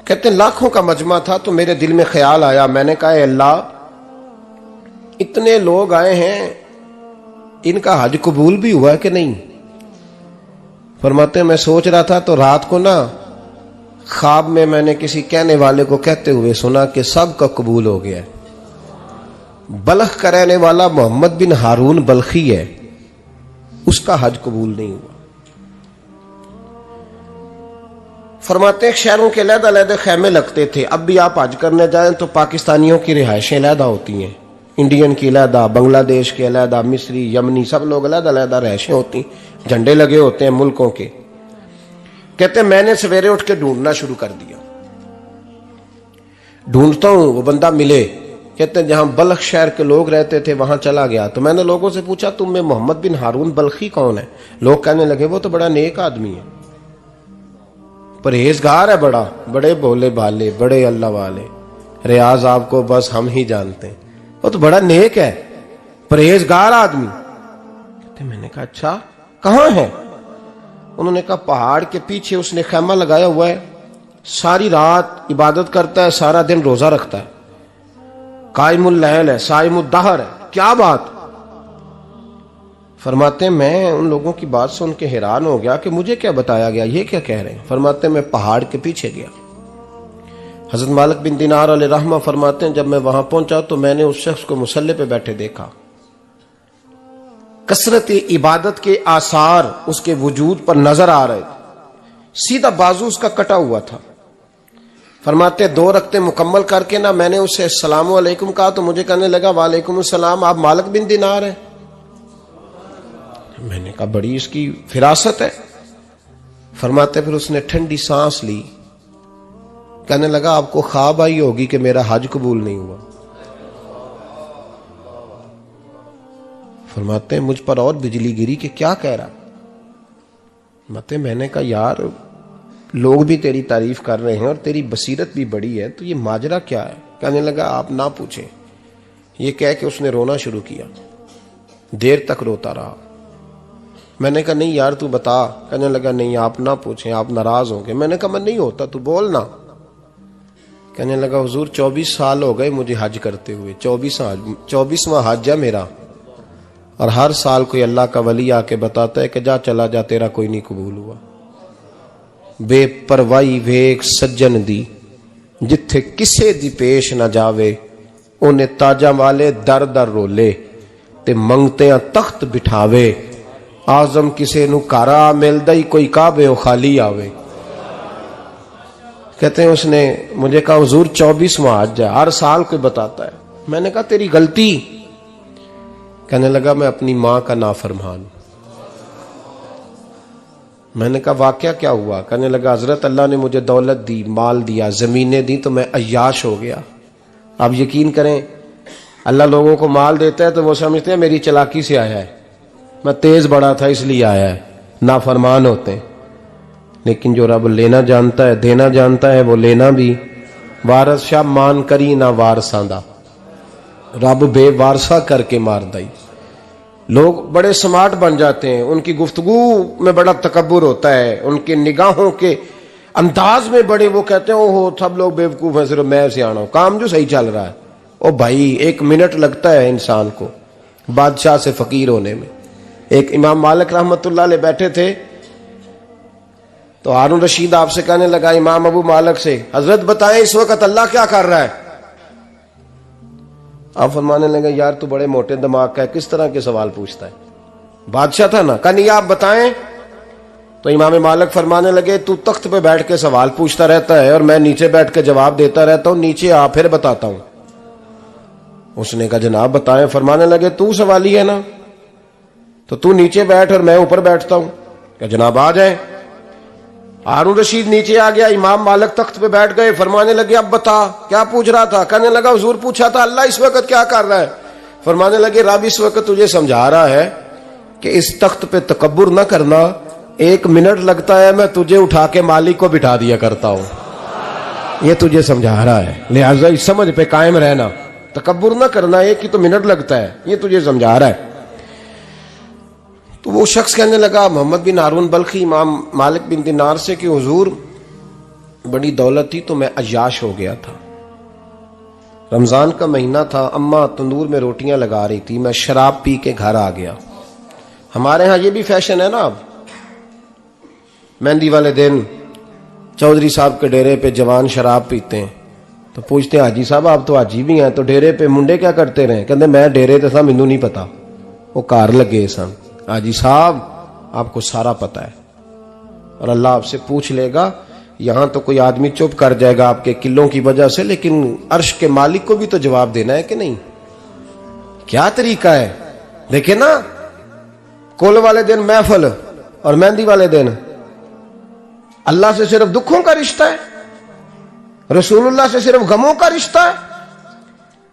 S1: कहते हैं लाखों का मजमा था, तो मेरे दिल में ख्याल आया, मैंने कहा अल्लाह इतने लोग आए हैं, इनका हज कबूल भी हुआ है कि नहीं? फरमाते मैं सोच रहा था तो रात को ना ख्वाब में मैंने किसी कहने वाले को कहते हुए सुना कि सब का कबूल हो गया। बल्ख का रहने वाला मोहम्मद बिन हारून बल्खी है, उसका हज कबूल नहीं हुआ। फरमाते शहरों के अलग-अलग खैमे लगते थे। अब भी आप हज करने जाएं तो पाकिस्तानियों की रिहायशें अलग होती हैं, इंडियन की अलग, बांग्लादेश के अलग, मिस्री, यमनी, सब लोग अलग-अलग रिहायशें होती, झंडे लगे होते हैं मुल्कों के। कहते मैंने सवेरे उठ के ढूंढना शुरू कर दिया, ढूंढता हूं वो बंदा मिले। कहते जहां बल्ख शहर के लोग रहते थे वहां चला गया। तो मैंने लोगों से पूछा तुम में मोहम्मद बिन हारून बल्खी कौन है? लोग कहने लगे वो तो बड़ा नेक आदमी है, परहेजगार है, बड़े भोले भाले, बड़े अल्लाह वाले, रियाज आपको बस हम ही जानते हैं, वो तो बड़ा नेक है, परहेजगार आदमी। कहते मैंने कहा अच्छा कहां है? उन्होंने कहा पहाड़ के पीछे उसने खैमा लगाया हुआ है, सारी रात इबादत करता है, सारा दिन रोजा रखता है, कायमुल लैल है, साइमुद दहर है। क्या बात? फरमाते हैं मैं उन लोगों की बात सुन के हैरान हो गया कि मुझे क्या बताया गया, ये क्या कह रहे हैं। फरमाते हैं मैं पहाड़ के पीछे गया। हजरत मालिक बिन दिनार अलैहि रहमा फरमाते हैं जब मैं वहां पहुंचा तो मैंने उस शख्स को मुसल्ले पे बैठे देखा। कसरत इबादत के आसार उसके वजूद पर नजर आ रहे थे। सीधा बाजू उसका कटा हुआ था। फरमाते 2 रकते मुकम्मल करके ना मैंने उससे अस्सलामु अलैकुम कहा तो मुझे कहने लगा वालेकुम अस्सलाम, आप मालिक बिन दिनार हैं। मैंने कहा बड़ी इसकी फिरासत है। फरमाते फिर उसने ठंडी सांस ली, कहने लगा आपको ख्वाब आई होगी कि मेरा हज कबूल नहीं हुआ। फरमाते हैं मुझ पर और बिजली गिरी कि क्या कह रहा। फरमाते मैंने कहा यार लोग भी तेरी तारीफ कर रहे हैं और तेरी बसीरत भी बड़ी है, तो ये माजरा क्या है। कहने लगा आप ना पूछें। ये कह के उसने रोना शुरू किया, देर तक रोता रहा। मैंने कहा नहीं यार तू बता। कहने लगा नहीं आप ना पूछें, आप नाराज होंगे। मैंने कहा मैं नहीं होता, तू बोल ना। कहने लगा हुजूर 24 साल हो गए मुझे हज करते हुए, 24वां हज है मेरा, और हर साल कोई अल्लाह का वली आके बताता है कि जा चला जा तेरा कोई नहीं कबूल हुआ। बेपरवाही वेख सज्जन दी जिथे किसे दी पेश ना जावे, उन्हें ताजा वाले दर दर रोले ते मंगते तख्त बिठावे। आजम किसे नु कारा मिलदा ही कोई काबे ओ खाली आवे। कहते हैं उसने मुझे कहा हुजूर 24वां हज है, हर साल कोई बताता है। मैंने कहा तेरी गलती। कहने लगा मैं अपनी मां का नाफरमान। मैंने कहा वाकया क्या हुआ। कहने लगा हजरत अल्लाह ने मुझे दौलत दी, माल दिया, जमीनें दी, तो मैं अय्याश हो गया। आप यकीन करें अल्लाह लोगों को माल देता है तो वो समझते हैं मेरी चालाकी से आया है, मैं तेज बड़ा था इसलिए आया है, नाफरमान होते हैं। लेकिन जो रब लेना जानता है, देना जानता है, वो लेना भी। वारस शाह मान करी ना वारसा दा, रब बेवारसा करके मार दई। लोग बड़े स्मार्ट बन जाते हैं, उनकी गुफ्तगू में बड़ा तकब्बुर होता है, उनके निगाहों के अंदाज में बड़े, वो कहते हैं ओहो सब लोग बेवकूफ हैं, सिर्फ मैं सियाना हूं, काम जो सही चल रहा है। ओ भाई 1 मिनट लगता है इंसान को बादशाह से फकीर होने में। एक इमाम मालिक रहमतुल्लाह अलैह बैठे थे तो हारून रशीद आपसे कहने लगा इमाम अबू मालिक से, हजरत बताएं इस वक्त अल्लाह क्या कर रहा है। आप फरमाने लगे यार तू बड़े मोटे दिमाग का है, किस तरह के सवाल पूछता है। बादशाह था ना, कहा नहीं आप बताएं। तो इमाम मालिक फरमाने लगे तू तख्त पे बैठ के सवाल पूछता रहता है और मैं नीचे बैठ के जवाब देता रहता हूं, नीचे आ फिर बताता हूं। उसने कहा जनाब बताएं। फरमाने लगे तू सवाली है ना, तो तू नीचे बैठ और मैं ऊपर बैठता हूं। क्या जनाब आ जाए। हारून रशीद नीचे आ गया, इमाम मालिक तख्त पे बैठ गए। फरमाने लगे अब बता क्या पूछ रहा था। कहने लगा हुजूर पूछा था अल्लाह इस वक्त क्या कर रहा है। फरमाने लगे रब इस वक्त तुझे समझा रहा है कि इस तख्त पे तकब्बुर न करना, 1 मिनट लगता है मैं तुझे उठा के मालिक को बिठा दिया करता हूं, ये तुझे समझा रहा है, लिहाजा इस समझ पे कायम रहना, तकब्बुर न करना, 1 ही तो मिनट लगता है, ये तुझे समझा रहा है। तो वो शख्स कहने लगा मोहम्मद बिन हारून बल्खी इमाम मालिक बिन दिनार से कि हुजूर बड़ी दौलत थी तो मैं अय्याश हो गया था। रमजान का महीना था, अम्मा तंदूर में रोटियां लगा रही थी, मैं शराब पी के घर आ गया। हमारे यहाँ ये भी फैशन है ना, अब मेहंदी वाले दिन चौधरी साहब के डेरे पे जवान शराब पीते हैं तो पूछते हैं हाजी साहब आप तो हाजी भी हैं, तो डेरे पे मुंडे क्या करते रहे। कहते मैं डेरे तो था मैनू नहीं पता, वो कार लगे सन। हाजी साहब आपको सारा पता है और अल्लाह आपसे पूछ लेगा। यहां तो कोई आदमी चुप कर जाएगा आपके किलों की वजह से, लेकिन अर्श के मालिक को भी तो जवाब देना है कि नहीं। क्या तरीका है देखे ना, कुल वाले दिन महफिल और मेहंदी वाले दिन अल्लाह से सिर्फ दुखों का रिश्ता है, रसूलुल्लाह से सिर्फ गमों का रिश्ता है।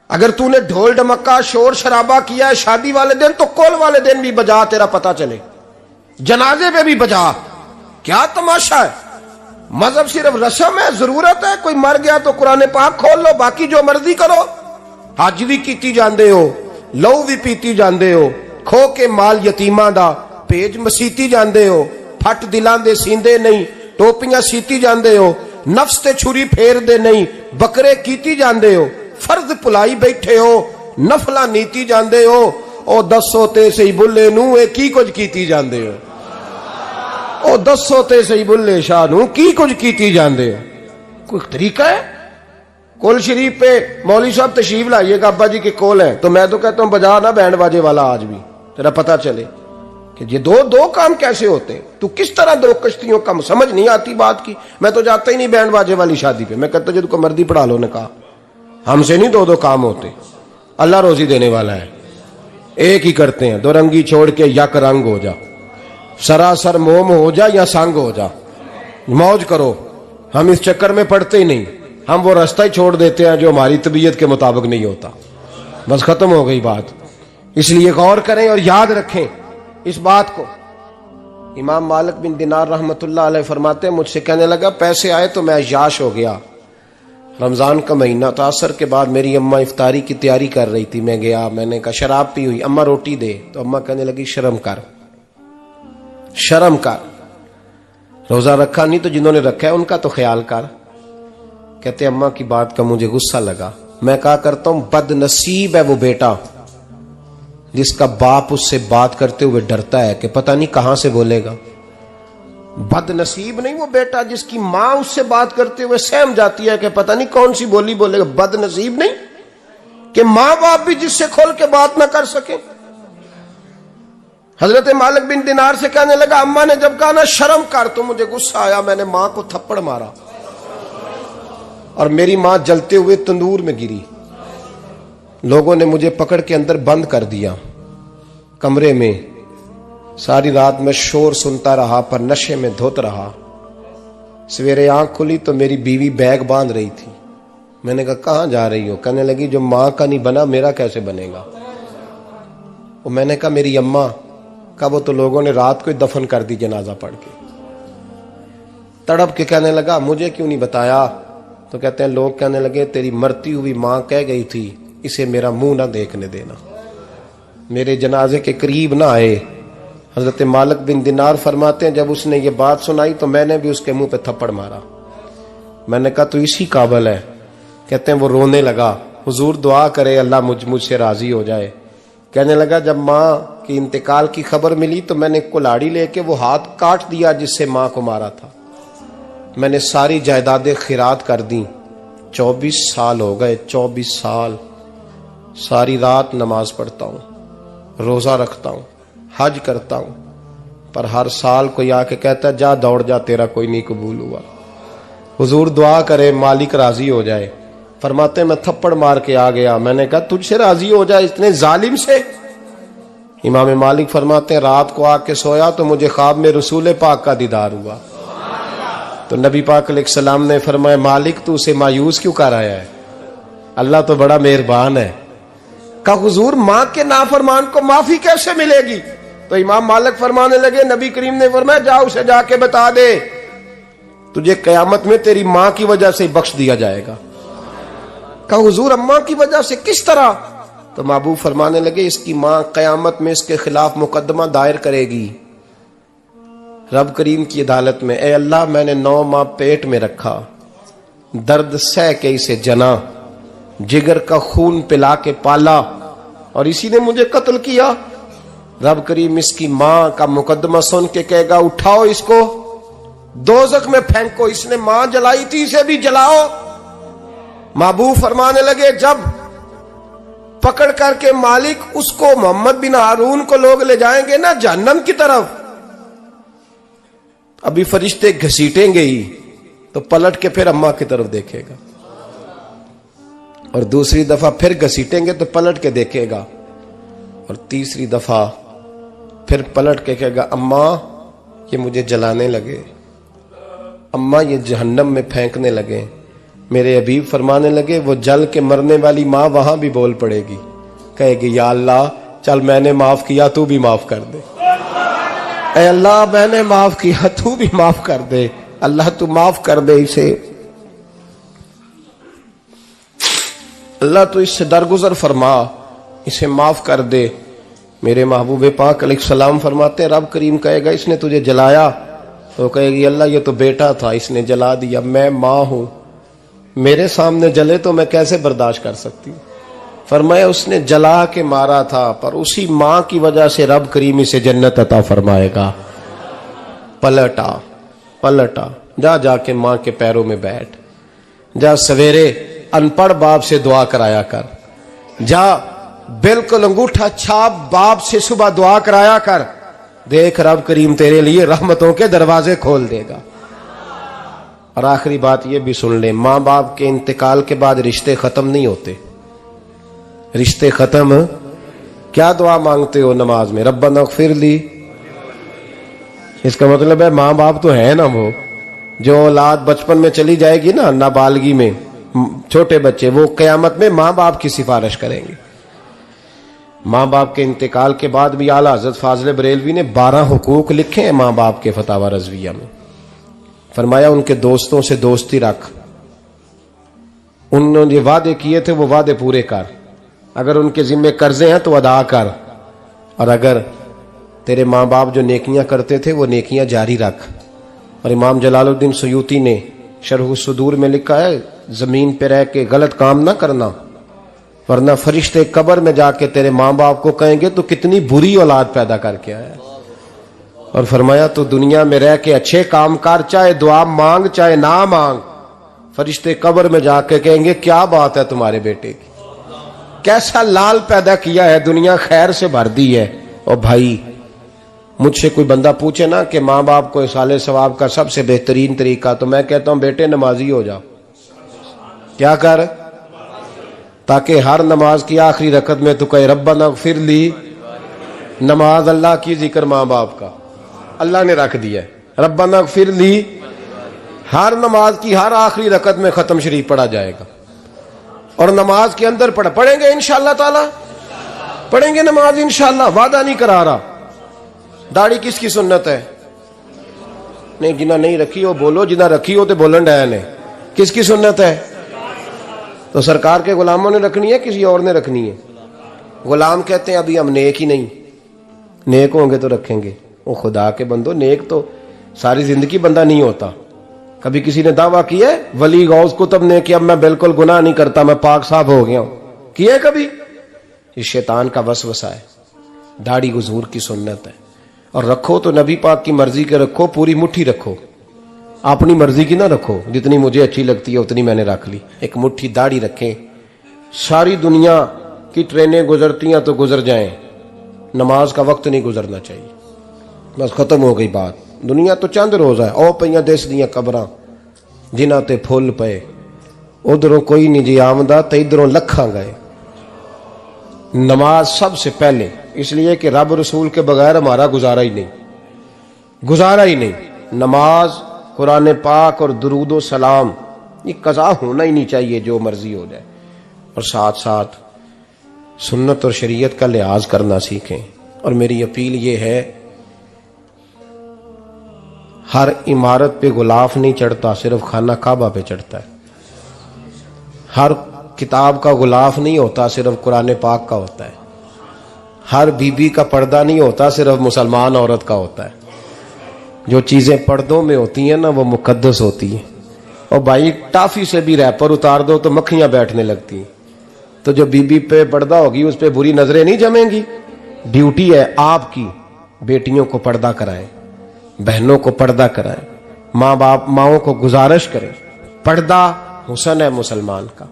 S1: अगर तूने ढोल ढमक्का शोर शराबा किया है शादी वाले दिन तो कुल वाले दिन भी बजा, तेरा पता चले, जनाजे पे भी बजा। क्या तमाशा है। मजहब सिर्फ रस्म है, जरूरत है, कोई मर गया तो कुरान पाक खोल लो, बाकी जो मर्जी करो। हज भी कीती जांदे हो, लहू भी पीती जांदे हो, खो के माल यतीमां दा भेज मसीती जांदे हो, फट दिलां दे सींदे नहीं, टोपियां सीती जांदे हो, नफ्स ते छुरी फेर दे नहीं, बकरे कीती जांदे हो, फर्ज भुलाई बैठे हो, नफला नीति जांदे हो, ओ दसो ते सही बुल्ले नू ए की कुछ कीती जांदे हो, ओ दसो ते सही बुल्ले शाह नू की कुछ कीती जांदे हो। कोई तरीका है? कोल शरीफ पे मौलवी साहब तशरीफ लाइएगा, अब्बा जी के कोल है, तो मैं तो कहता हूं बजा ना बैंड बाजे वाला आज भी, तेरा पता चले कि ये दो काम कैसे होते हैं। तू किस तरह दो कश्तियों का, समझ नहीं आती बात की। मैं तो जाता ही नहीं बैंड बाजे वाली शादी पे, मैं कहता जिनको मर्दी पढ़ा लो ने कहा, हमसे नहीं दो काम होते, अल्लाह रोजी देने वाला है, एक ही करते हैं। दो रंगी छोड़ के यक रंग हो जा, सरासर मोम हो जा या संग हो जा, मौज करो। हम इस चक्कर में पड़ते ही नहीं, हम वो रास्ता ही छोड़ देते हैं जो हमारी तबीयत के मुताबिक नहीं होता, बस खत्म हो गई बात। इसलिए गौर करें और याद रखें इस बात को। इमाम मालिक बिन दिनार रहमतुल्लाह अलैह फरमाते हैं, मुझसे कहने लगा पैसे आए तो मैं अय्याश हो गया। रमजान का महीना था, असर के बाद मेरी अम्मा इफ्तारी की तैयारी कर रही थी, मैं गया, मैंने कहा शराब पी हुई, अम्मा रोटी दे, तो अम्मा कहने लगी शर्म कर, शर्म कर, रोजा रखा नहीं तो जिन्होंने रखा है उनका तो ख्याल कर। कहते अम्मा की बात का मुझे गुस्सा लगा, मैं कहा करता हूं बदनसीब है वो बेटा जिसका बाप उससे बात करते हुए डरता है कि पता नहीं कहां से बोलेगा। बदनसीब नहीं वो बेटा जिसकी मां उससे बात करते हुए सहम जाती है कि पता नहीं कौन सी बोली बोलेगा। बदनसीब नहीं कि मां बाप भी जिससे खोल के बात ना कर सके। हजरत मालिक बिन दिनार से कहने लगा, अम्मा ने जब कहा ना शर्म कर, तो मुझे गुस्सा आया, मैंने मां को थप्पड़ मारा और मेरी मां जलते हुए तंदूर में गिरी। लोगों ने मुझे पकड़ के अंदर बंद कर दिया कमरे में। सारी रात मैं शोर सुनता रहा पर नशे में धुत रहा। सवेरे आंख खुली तो मेरी बीवी बैग बांध रही थी। मैंने कहा कहां जा रही हो? कहने लगी जो मां का नहीं बना मेरा कैसे बनेगा। वो मैंने कहा मेरी अम्मा का, वो तो लोगों ने रात को ही दफन कर दी जनाजा पढ़ के। तड़प के कहने लगा मुझे क्यों नहीं बताया? तो कहते हैं लोग कहने लगे तेरी मरती हुई मां कह गई थी इसे मेरा मुंह ना देखने देना, मेरे जनाजे के करीब ना आए। हजरत मालिक बिन दिनार फरमाते हैं जब उसने ये बात सुनाई तो मैंने भी उसके मुंह पे थप्पड़ मारा। मैंने कहा तू इसी काबिल है। कहते हैं वो रोने लगा, हुजूर दुआ करे अल्लाह मुझसे राजी हो जाए। कहने लगा जब माँ की इंतकाल की खबर मिली तो मैंने कुल्हाड़ी लेके वो हाथ काट दिया जिससे माँ को मारा था। मैंने सारी जायदादें खिरात कर दी। 24 साल हो गए, 24 साल। सारी रात नमाज पढ़ता हूँ, रोजा रखता हूँ, हज करता हूँ, पर हर साल कोई आके कहता जा दौड़ जा तेरा कोई नहीं कबूल हुआ। हुजूर दुआ करे मालिक राजी हो जाए। फरमाते मैं थप्पड़ मार के आ गया। मैंने कहा तुझसे राजी हो जाए इतने जालिम से? इमाम मालिक फरमाते हैं रात को आके सोया तो मुझे ख्वाब में रसूल पाक का दीदार हुआ। तो नबी पाक अलैहिस्सलाम ने फरमाया मालिक तू उसे मायूस क्यों कर आया है? अल्लाह तो बड़ा मेहरबान है। कहा हुजूर मां के नाफरमान को माफी कैसे मिलेगी? तो इमाम मालिक फरमाने लगे नबी करीम ने फरमाया जा उसे जाके बता दे तुझे कयामत में तेरी मां की वजह से बख्श दिया जाएगा। कहा हुजूर अम्मा की वजह से किस तरह? तो महबूब फरमाने लगे इसकी मां कयामत में इसके खिलाफ मुकदमा दायर करेगी रब करीम की अदालत में। ए अल्लाह मैंने 9 माह पेट में रखा, दर्द सह के इसे जना, जिगर का खून पिला के पाला और इसी ने मुझे कत्ल किया। रब करीम इसकी मां का मुकदमा सुन के कहेगा उठाओ इसको दोज़ख में फेंको, इसने मां जलाई थी इसे भी जलाओ। महबूब फरमाने लगे जब पकड़ करके मालिक उसको मोहम्मद बिन हारून को लोग ले जाएंगे ना जहन्नम की तरफ, अभी फरिश्ते घसीटेंगे ही तो पलट के फिर अम्मा की तरफ देखेगा और दूसरी दफा फिर घसीटेंगे तो पलट के देखेगा और तीसरी दफा फिर पलट के कहेगा अम्मा ये मुझे जलाने लगे, अम्मा ये जहन्नम में फेंकने लगे। मेरे हबीब फरमाने लगे वो जल के मरने वाली मां वहां भी बोल पड़ेगी, कहेगी या अल्लाह चल मैंने माफ किया तू भी माफ कर दे। ऐ अल्लाह मैंने माफ किया तू भी माफ कर दे, अल्लाह तू माफ कर दे इसे, अल्लाह तू इससे दरगुजर फरमा, इसे माफ कर दे। मेरे महबूब पाक अलैहिस्सलाम फरमाते हैं रब करीम कहेगा इसने तुझे जलाया, तो कहेगी अल्लाह ये तो बेटा था इसने जला दिया, मैं मां हूं, मेरे सामने जले तो मैं कैसे बर्दाश्त कर सकती हूं। फरमाया उसने जला के मारा था, पर उसी मां की वजह से रब करीम इसे जन्नत अता फरमाएगा। पलटा पलटा, जा जाके मां के पैरों में बैठ, जा सवेरे अनपढ़ बाप से दुआ कराया कर, जा बिल्कुल अंगूठा छाप बाप से सुबह दुआ कराया कर, देख रब करीम तेरे लिए रहमतों के दरवाजे खोल देगा। और आखिरी बात ये भी सुन ले, मां बाप के इंतकाल के बाद रिश्ते खत्म नहीं होते। रिश्ते खत्म, क्या दुआ मांगते हो नमाज में? रब्बना इग़फिर ली। इसका मतलब है मां बाप तो है ना, वो जो औलाद बचपन में चली जाएगी ना, नाबालगी में, छोटे बच्चे, वो क़यामत में मां बाप की सिफारिश करेंगे। मां बाप के इंतकाल के बाद भी आला हज़रत फाज़िल बरेलवी ने 12 हुकूक लिखे हैं मां बाप के फतावा रज़विया में। फरमाया उनके दोस्तों से दोस्ती रख, उन्होंने जो वादे किए थे वो वादे पूरे कर, अगर उनके जिम्मे कर्जे हैं तो अदा कर, और अगर तेरे माँ बाप जो नेकियां करते थे वो नेकियां जारी रख। और इमाम जलालुद्दीन सुयूती ने शरह सुदूर में लिखा है, जमीन पे रह के गलत काम ना करना, वरना फरिश्ते कब्र में जाके तेरे माँ बाप को कहेंगे तो कितनी बुरी औलाद पैदा करके आया। और फरमाया तो दुनिया में रह के अच्छे काम कर, चाहे दुआ मांग चाहे ना मांग, फरिश्ते कब्र में जाके कहेंगे क्या बात है तुम्हारे बेटे की, कैसा लाल पैदा किया है, दुनिया खैर से भर दी है। और भाई मुझसे कोई बंदा पूछे ना कि माँ बाप को इसाले सवाब का सबसे बेहतरीन तरीका, तो मैं कहता हूं बेटे नमाजी हो जाओ। क्या कर? ताकि हर नमाज की आखिरी रकत में तो कहे रब्बना इग़फिर ली। नमाज अल्लाह की, जिक्र माँ बाप का, अल्लाह ने रख दिया है। रब्बना इग़फिर ली हर नमाज की हर आखिरी रकत में खत्म शरीफ पढ़ा जाएगा। और नमाज के अंदर पढ़ेंगे इंशाअल्लाह ताला, पढ़ेंगे नमाज इंशाअल्लाह, वादा नहीं करा रहा। दाढ़ी किसकी सुन्नत है? नहीं, जिन्ना नहीं रखी हो बोलो, जिन्ना रखी हो तो बोलन डाया ने। किसकी सुन्नत है? तो सरकार के गुलामों ने रखनी है, किसी और ने रखनी है? गुलाम कहते हैं अभी हम नेक ही नहीं, नेक होंगे तो रखेंगे। वो खुदा के बंदो, नेक तो सारी जिंदगी बंदा नहीं होता। कभी किसी ने दावा किया है वली गौस कुतुब ने कि अब मैं बिल्कुल गुनाह नहीं करता, मैं पाक साफ हो गया हूं? किया है कभी? ये शैतान का वसवसा है। दाढ़ी हुजूर की सुन्नत है, और रखो तो नबी पाक की मर्जी के रखो, पूरी मुट्ठी रखो, अपनी मर्जी की ना रखो। जितनी मुझे अच्छी लगती है उतनी मैंने रख ली। एक मुट्ठी दाढ़ी रखें। सारी दुनिया की ट्रेनें गुजरती हैं तो गुजर जाएं, नमाज का वक्त नहीं गुजरना चाहिए। बस खत्म हो गई बात। दुनिया तो चंद रोज है, ओ पईयां दिस दियां कबरां जिन्हां ते फुल पे, उधरों कोई नहीं जी आमदा ते इधरों लखां गए। नमाज सबसे पहले, इसलिए कि रब रसूल के बगैर हमारा गुजारा ही नहीं, गुजारा ही नहीं। नमाज, कुरान पाक और दुरूद सलाम, ये कज़ा होना ही नहीं चाहिए, जो मर्जी हो जाए। और साथ साथ सुन्नत और शरीयत का लिहाज करना सीखें। और मेरी अपील ये है, हर इमारत पे गुलाफ नहीं चढ़ता, सिर्फ खाना काबा पे चढ़ता है। हर किताब का गुलाफ नहीं होता, सिर्फ कुरान पाक का होता है। हर बीबी का पर्दा नहीं होता, सिर्फ मुसलमान औरत का होता है। जो चीजें पर्दों में होती हैं ना, वो मुकद्दस होती हैं। और भाई टाफी से भी रैपर उतार दो तो मक्खियां बैठने लगती हैं। तो जो बीबी पे पर्दा होगी उस पे बुरी नजरें नहीं जमेंगी। ड्यूटी है आपकी, बेटियों को पर्दा कराएं, बहनों को पर्दा कराएं, माँ बाप माओं को गुजारिश करें। पर्दा हुस्न है मुसलमान का।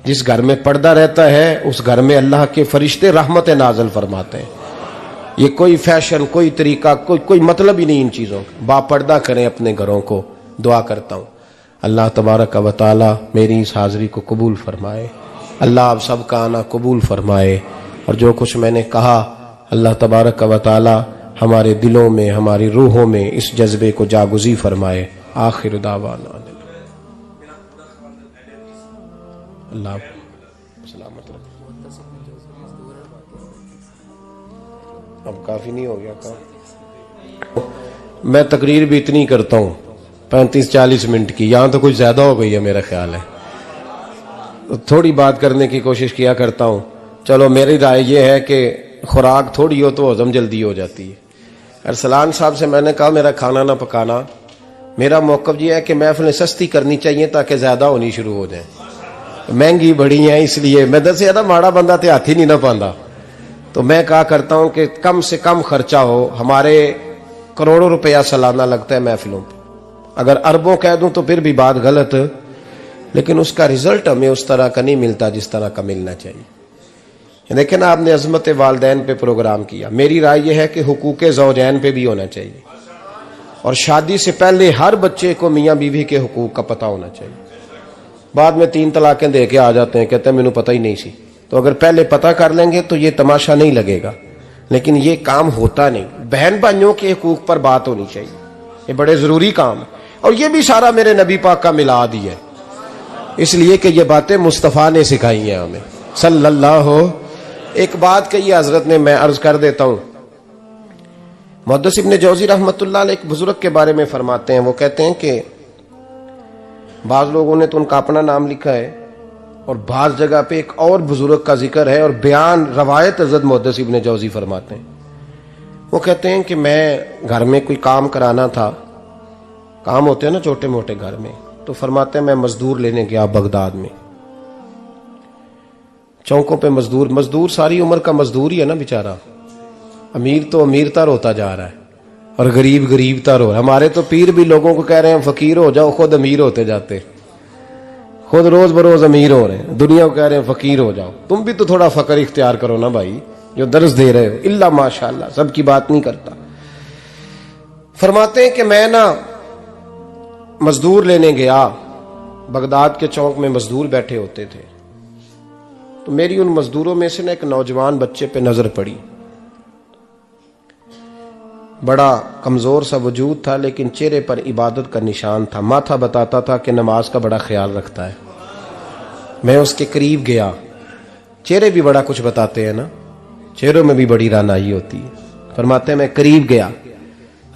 S1: जिस घर में पर्दा रहता है उस घर में अल्लाह के फरिश्ते रहमत नाज़िल फरमाते हैं। ये कोई फैशन, कोई तरीका, कोई मतलब ही नहीं इन चीज़ों का। बापर्दा करें अपने घरों को। दुआ करता हूँ अल्लाह तबारक व तआला मेरी इस हाज़िरी को कबूल फरमाए। अल्लाह आप सबका आना कबूल फरमाए। और जो कुछ मैंने कहा अल्लाह तबारक व तआला हमारे दिलों में, हमारी रूहों में इस जज्बे को जागुज़ी फरमाए। आखिर दावाना अल्लाह सलामत रखे। अब काफी नहीं हो गया काम? मैं तकरीर भी इतनी करता हूँ 35-40 मिनट की, यहां तो कुछ ज्यादा हो गई है मेरा ख्याल है। तो थोड़ी बात करने की कोशिश किया करता हूँ। चलो मेरी राय ये है कि खुराक थोड़ी हो तो हजम जल्दी हो जाती है। अरसलान साहब से मैंने कहा मेरा खाना ना पकाना। मेरा मौक़िफ़ ये है कि महफ़िलें सस्ती करनी चाहिए ताकि ज्यादा होनी शुरू हो जाए। महंगी बड़ी है, इसलिए मैं दसिया था माड़ा बंदा ते हाथ ही नहीं ना पाता। तो मैं कहा करता हूं कि कम से कम खर्चा हो। हमारे करोड़ों रुपया सालाना लगता है महफिलों पे, अगर अरबों कह दूं तो फिर भी बात गलत, लेकिन उसका रिजल्ट हमें उस तरह का नहीं मिलता जिस तरह का मिलना चाहिए। देखें ना, आपने अजमत वालदैन पे प्रोग्राम किया, मेरी राय यह है कि हुकूक ज़ौजैन पे भी होना चाहिए, और शादी से पहले हर बच्चे को मियाँ बीवी के हुकूक का पता होना चाहिए। बाद में 3 तलाकें दे के आ जाते हैं, कहते हैं मैंने पता ही नहीं सी। तो अगर पहले पता कर लेंगे तो ये तमाशा नहीं लगेगा, लेकिन ये काम होता नहीं। बहन भाइयों के हुकूक पर बात होनी चाहिए, ये बड़े जरूरी काम है। और ये भी सारा मेरे नबी पाक का मिलाद ही है, इसलिए कि ये बातें मुस्तफ़ा ने सिखाई हैं हमें सल्लल्लाहु। एक बात कही हजरत ने, मैं अर्ज कर देता हूं। मुहद्दिस इब्न जौजी रहमतुल्लाह अलैह एक बुजुर्ग के बारे में फरमाते हैं, वो कहते हैं कि बाज लोगों ने तो उनका अपना नाम लिखा है और बाज जगह पे एक और बुजुर्ग का जिक्र है, और बयान रवायत हजरत मुहद्दिस इब्न जौजी फरमाते हैं। वो कहते हैं कि मैं घर में कोई काम कराना था, काम होते हैं ना छोटे मोटे घर में, तो फरमाते हैं मैं मजदूर लेने गया बगदाद में। चौकों पे मजदूर सारी उम्र का मजदूर ही है ना बेचारा। अमीर तो अमीरतर होता जा रहा है और गरीब गरीबतर हो रहा है। हमारे तो पीर भी लोगों को कह रहे हैं फकीर हो जाओ, खुद अमीर होते जाते, खुद रोज बरोज अमीर हो रहे हैं, दुनिया को कह रहे हैं फकीर हो जाओ। तुम भी तो थोड़ा फकर इख्तियार करो ना भाई, जो दर्ज दे रहे हो। इल्ला माशाअल्लाह, सबकी बात नहीं करता। फरमाते हैं कि मैं ना मजदूर लेने गया, बगदाद के चौक में मजदूर बैठे होते थे, तो मेरी उन मजदूरों में से ना एक नौजवान बच्चे पे नजर पड़ी। बड़ा कमजोर सा वजूद था, लेकिन चेहरे पर इबादत का निशान था। माथा बताता था कि नमाज का बड़ा ख्याल रखता है। मैं उसके करीब गया, चेहरे भी बड़ा कुछ बताते हैं ना, चेहरों में भी बड़ी रानाई होती है। फरमाते हैं मैं करीब गया,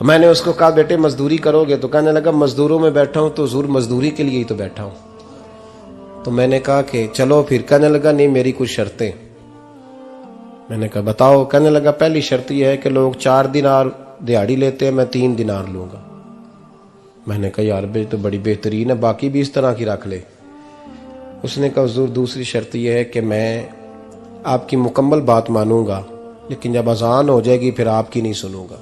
S1: मैंने उसको कहा बेटे मजदूरी करोगे? तो कहने लगा मजदूरों में बैठा हूं तो हुजूर मजदूरी के लिए ही तो बैठा हूं। तो मैंने कहा कि चलो फिर। कहने लगा नहीं मेरी कुछ शर्तें। मैंने कहा बताओ? कहने लगा पहली शर्त यह है कि लोग 4 दिनार दिहाड़ी लेते हैं, मैं 3 दिनार लूंगा। मैंने कहा यार बे तो बड़ी बेहतरीन है, बाकी भी इस तरह की रख ले। उसने कहा हुजूर दूसरी शर्त यह है कि मैं आपकी मुकम्मल बात मानूंगा, लेकिन जब अजान हो जाएगी फिर आपकी नहीं सुनूंगा।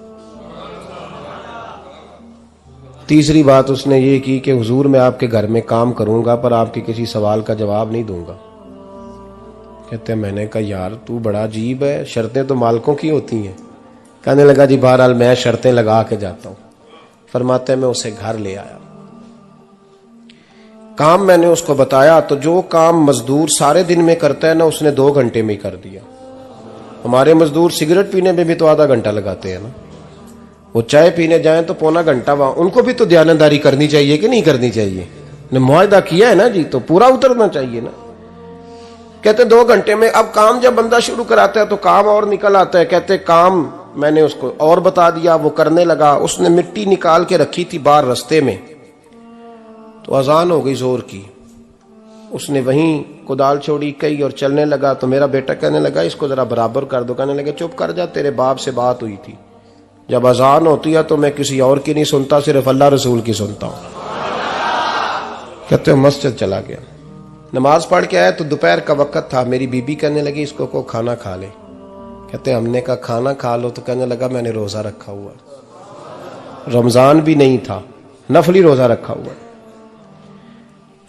S1: तीसरी बात उसने ये की कि हुजूर मैं आपके घर में काम करूंगा पर आपके किसी सवाल का जवाब नहीं दूंगा। कहते हैं मैंने कहा यार तू बड़ा अजीब है, शर्तें तो मालिकों की होती हैं। कहने लगा जी बहरहाल मैं शर्तें लगा के जाता हूं। फरमाते हैं मैं उसे घर ले आया, काम मैंने उसको बताया, तो जो काम मजदूर सारे दिन में करता है ना उसने 2 घंटे में ही कर दिया। हमारे मजदूर सिगरेट पीने में भी तो आधा घंटा लगाते हैं ना, वो चाय पीने जाएं तो पौना घंटा वहां। उनको भी तो दयानतदारी करनी चाहिए कि नहीं करनी चाहिए? ने मुआहदा किया है ना जी, तो पूरा उतरना चाहिए ना। कहते 2 घंटे में। अब काम जब बंदा शुरू कराता है तो काम और निकल आता है। कहते काम मैंने उसको और बता दिया, वो करने लगा। उसने मिट्टी निकाल के रखी थी बाहर रास्ते में, तो अजान हो गई जोर की। उसने वहीं कुदाल छोड़ी कई और चलने लगा। तो मेरा बेटा कहने लगा इसको जरा बराबर कर दो। कहने लगे चुप कर जा, तेरे बाप से बात हुई थी, जब अजान होती है तो मैं किसी और की नहीं सुनता, सिर्फ अल्लाह रसूल की सुनता हूं। कहते हो मस्जिद चला गया, नमाज पढ़ के आया तो दोपहर का वक्त था। मेरी बीबी कहने लगी इसको को खाना खा ले। कहते हमने कहा खाना खा लो, तो कहने लगा मैंने रोजा रखा हुआ, रमजान भी नहीं था, नफली रोजा रखा हुआ।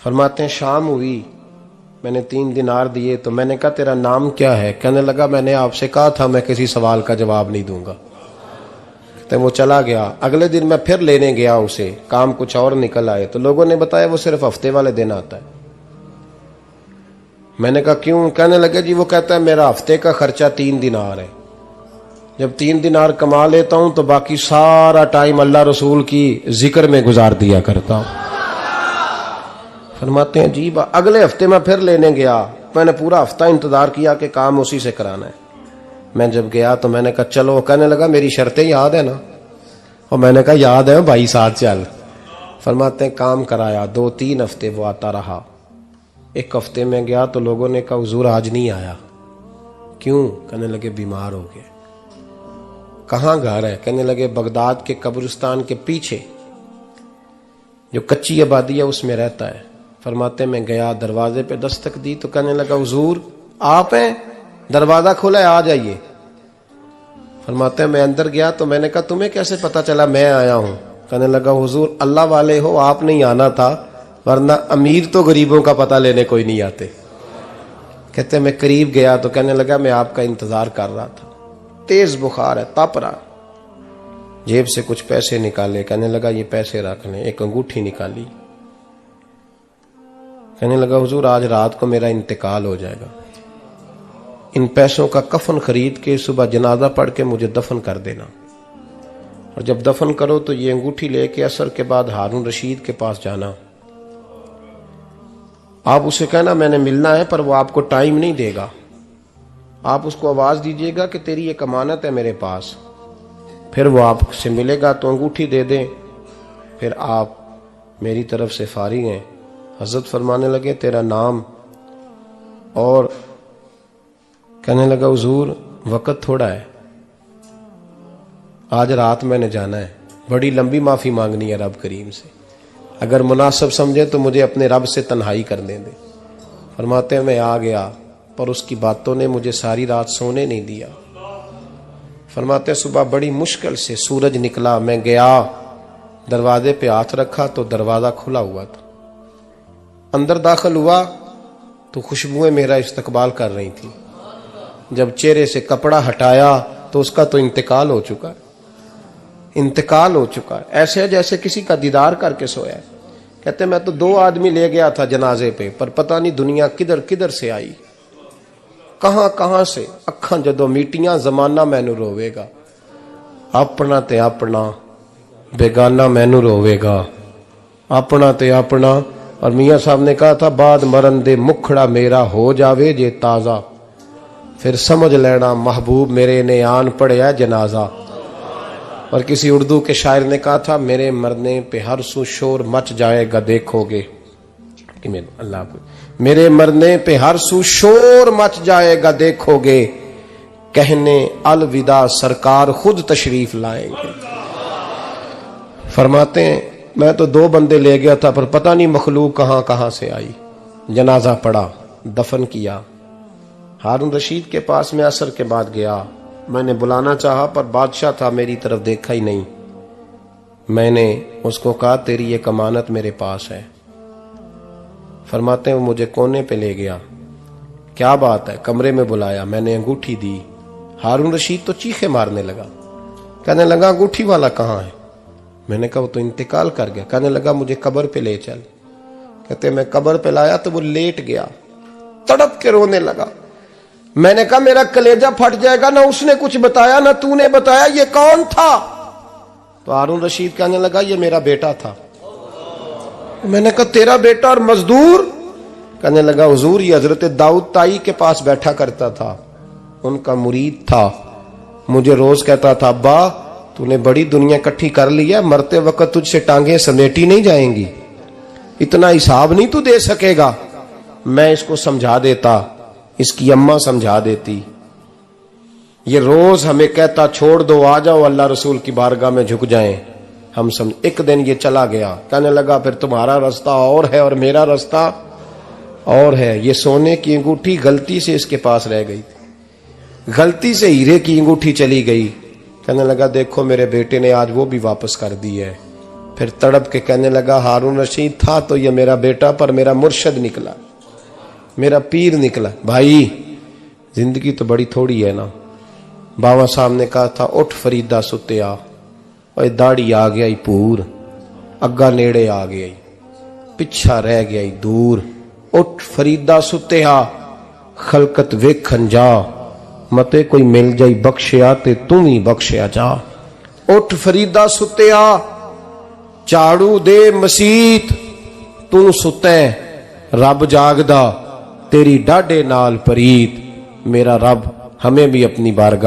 S1: फरमाते हैं शाम हुई, मैंने 3 दिनार दिए, तो मैंने कहा तेरा नाम क्या है? कहने लगा मैंने आपसे कहा था मैं किसी सवाल का जवाब नहीं दूंगा। तो वो चला गया। अगले दिन मैं फिर लेने गया उसे, काम कुछ और निकल आए, तो लोगों ने बताया वो सिर्फ हफ्ते वाले दिन आता है। मैंने कहा क्यों? कहने लगे जी वो कहता है मेरा हफ्ते का खर्चा 3 दिनार है, जब 3 दिनार कमा लेता हूं तो बाकी सारा टाइम अल्लाह रसूल की जिक्र में गुजार दिया करता हूं। फरमाते हैं जी अगले हफ्ते मैं फिर लेने गया, मैंने पूरा हफ्ता इंतजार किया कि काम उसी से कराना है। मैं जब गया तो मैंने कहा चलो। कहने लगा मेरी शर्तें याद है ना? और मैंने कहा याद है भाई साथ चल। फरमाते हैं काम कराया, 2-3 हफ्ते वो आता रहा। एक हफ्ते में गया तो लोगों ने कहा हुजूर आज नहीं आया। क्यों? कहने लगे बीमार हो गए। कहाँ घर है? कहने लगे बगदाद के कब्रिस्तान के पीछे जो कच्ची आबादी है उसमें रहता है। फरमाते मैं गया, दरवाजे पे दस्तक दी तो कहने लगा हुजूर आप हैं? दरवाजा खोला है, आ जाइए। फरमाते मैं अंदर गया तो मैंने कहा तुम्हें कैसे पता चला मैं आया हूं? कहने लगा हुजूर अल्लाह वाले हो, आप नहीं आना था, वरना अमीर तो गरीबों का पता लेने कोई नहीं आते। कहते मैं करीब गया तो कहने लगा मैं आपका इंतजार कर रहा था, तेज बुखार है, तप रहा। जेब से कुछ पैसे निकाले, कहने लगा ये पैसे रख लें। एक अंगूठी निकाली, कहने लगा हुजूर आज रात को मेरा इंतकाल हो जाएगा, इन पैसों का कफन खरीद के सुबह जनाजा पढ़ के मुझे दफन कर देना, और जब दफन करो तो ये अंगूठी लेके असर के बाद हारून रशीद के पास जाना। आप उसे कहना मैंने मिलना है, पर वो आपको टाइम नहीं देगा। आप उसको आवाज दीजिएगा कि तेरी एक अमानत है मेरे पास, फिर वो आपसे मिलेगा तो अंगूठी दे दें, फिर आप मेरी तरफ से फारिग हैं। हजरत फरमाने लगे तेरा नाम? और कहने लगा हुजूर वक्त थोड़ा है, आज रात मैंने जाना है, बड़ी लंबी माफी मांगनी है रब करीम से, अगर मुनासिब समझे तो मुझे अपने रब से तन्हाई करने दे। फरमाते हैं मैं आ गया, पर उसकी बातों ने मुझे सारी रात सोने नहीं दिया। फरमाते हैं सुबह बड़ी मुश्किल से सूरज निकला, मैं गया, दरवाजे पे हाथ रखा तो दरवाजा खुला हुआ था। अंदर दाखिल हुआ तो खुशबुएं मेरा इस्तकबाल कर रही थी। जब चेहरे से कपड़ा हटाया तो उसका तो इंतकाल हो चुका है, इंतकाल हो चुका है, ऐसे जैसे किसी का दीदार करके सोया है। कहते मैं तो 2 आदमी ले गया था जनाजे पे, पर पता नहीं दुनिया किधर किधर से आई, कहां कहां से। अखां जदों मीटियां जमाना मैनू रोवेगा, अपना ते अपना बेगाना मैनू रोवेगा, अपना ते अपना। और मियां साहब ने कहा था बाद मरन दे मुखड़ा मेरा हो जावे जे ताजा, फिर समझ लेना महबूब मेरे ने आन पड़िया जनाजा। और किसी उर्दू के शायर ने कहा था मेरे मरने पे हर सू शोर मच जाएगा देखोगे कि अल्लाह को, मेरे मरने पे हर सू शोर मच जाएगा देखोगे, कहने अलविदा सरकार खुद तशरीफ लाएंगे। फरमाते हैं मैं तो 2 बंदे ले गया था, पर पता नहीं मखलूक कहां कहां से आई। जनाजा पड़ा, दफन किया। हारून रशीद के पास में असर के बाद गया, मैंने बुलाना चाहा पर बादशाह था, मेरी तरफ देखा ही नहीं। मैंने उसको कहा तेरी ये अमानत मेरे पास है। फरमाते हैं वो मुझे कोने पे ले गया, क्या बात है, कमरे में बुलाया, मैंने अंगूठी दी। हारून रशीद तो चीखे मारने लगा, कहने लगा अंगूठी वाला कहाँ है? मैंने कहा वो तो इंतकाल कर गया। कहने लगा मुझे कब्र पे ले चल। कहते मैं कब्र पे लाया तो वो लेट गया, तड़प के रोने लगा। मैंने कहा मेरा कलेजा फट जाएगा, ना उसने कुछ बताया ना तूने बताया, ये कौन था? तो हारून रशीद कहने लगा ये मेरा बेटा था। मैंने कहा तेरा बेटा और मजदूर? कहने लगा हुजूर ये हजरत दाऊद ताई के पास बैठा करता था, उनका मुरीद था, मुझे रोज कहता था अब्बा तूने बड़ी दुनिया इकट्ठी कर ली है, मरते वक्त तुझसे टांगे समेटी नहीं जाएंगी, इतना हिसाब नहीं तू दे सकेगा। मैं इसको समझा देता, इसकी अम्मा समझा देती। ये रोज हमें कहता छोड़ दो, आ जाओ अल्लाह रसूल की बारगाह में झुक जाएं। हम समझ। एक दिन ये चला गया, कहने लगा फिर तुम्हारा रास्ता और है और मेरा रास्ता और है। ये सोने की अंगूठी गलती से इसके पास रह गई थी, गलती से हीरे की अंगूठी चली गई। कहने लगा देखो मेरे बेटे ने आज वो भी वापस कर दी है। फिर तड़प के कहने लगा हारून रशीद था तो ये मेरा बेटा, पर मेरा मुर्शद निकला, मेरा पीर निकला। भाई जिंदगी तो बड़ी थोड़ी है ना। बाबा साहब ने कहा था उठ फरीदा सुत्या, और दाढ़ी आ गया ही पूर, अग्गा नेड़े आ गया ही, पिछा रह गया ही दूर। उठ फरीदा सुत्या खलकत वेखन जा, मते कोई मिल जाई बख्शिया ते तू भी बख्शिया जा। उठ फरीदा सुत्या झाड़ू दे मसीत, तू सुतै रब जागदा, तेरी डाडे नाल परीत। मेरा रब हमें भी अपनी बारगाह